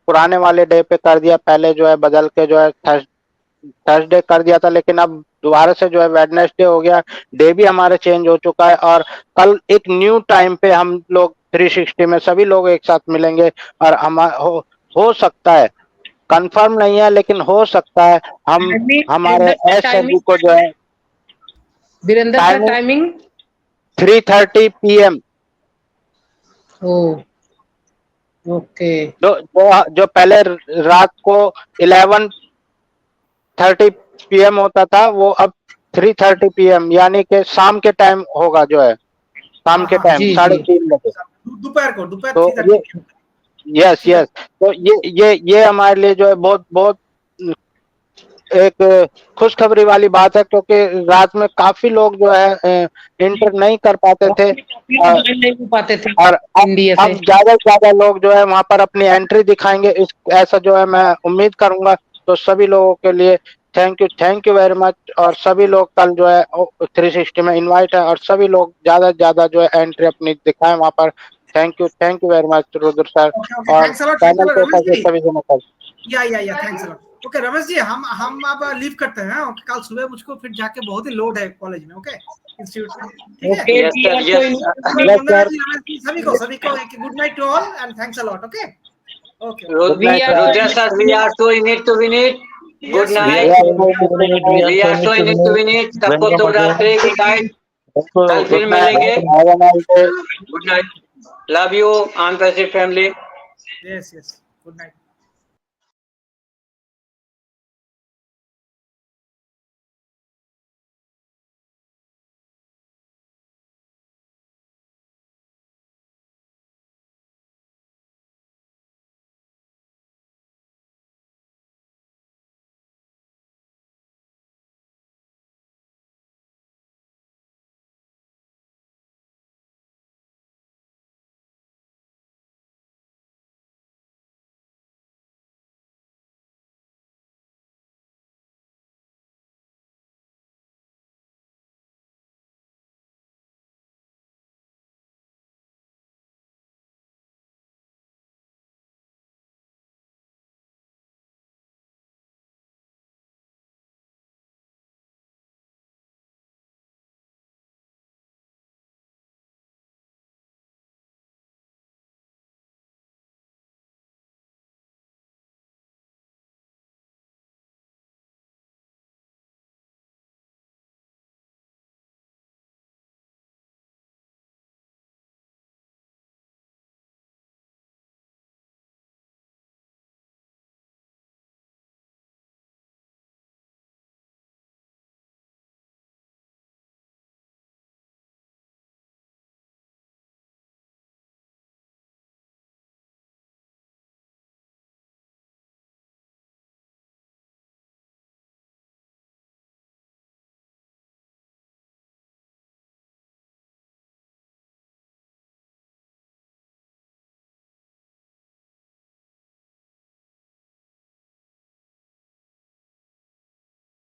पुराने वाले डे पे कर दिया। पहले जो है बदल के जो है थर्सडे कर दिया था, लेकिन अब दोबारा से जो है वेडनेसडे हो गया। डे भी हमारा चेंज हो चुका है और कल एक न्यू टाइम पे हम लोग 360 में सभी लोग एक साथ मिलेंगे। और हम हो सकता है, कंफर्म नहीं है, लेकिन हो सकता है हम हमारे एसएसबी को जो है Virendra sir timing 3:30 PM। Okay. जो पहले रात को 11:30 PM होता था, वो अब 3:30 PM यानी कि शाम के टाइम होगा, जो है शाम के टाइम 3:30 बजे दोपहर को, तो यस तो ये हमारे लिए जो है बहुत बहुत एक खुशखबरी वाली बात है, क्योंकि रात में काफी लोग जो है इंटर नहीं कर पाते थे और अब ज्यादा से ज्यादा लोग जो है वहां पर अपनी एंट्री दिखाएंगे। ऐसा जो है मैं उम्मीद करूंगा। तो सभी लोगों के लिए थैंक यू वेरी मच। और सभी लोग कल जो है 360 में इनवाइट है और सभी लोग ज्यादा से ज्यादा जो है एंट्री अपनी दिखाएं वहां पर। Thank you very much Rudra sir और पैनल पे सभी जन सर। या thanks a lot. Okay Ramesh ji, हम अब लीव करते हैं। ओके, कल सुबह मुझको फिर जाके बहुत ही लोड है कॉलेज में। ओके, इंस्टीट्यूट में। ठीक है, सभी को good night to all and thanks a lot. Okay Rudra sir, we are so in it to win it. Good night. We are so in it to win it. सबको शुभ रात्रि, गुड नाइट। कल फिर मिलेंगे। Good night. लव यू आन passive family. Yes good night.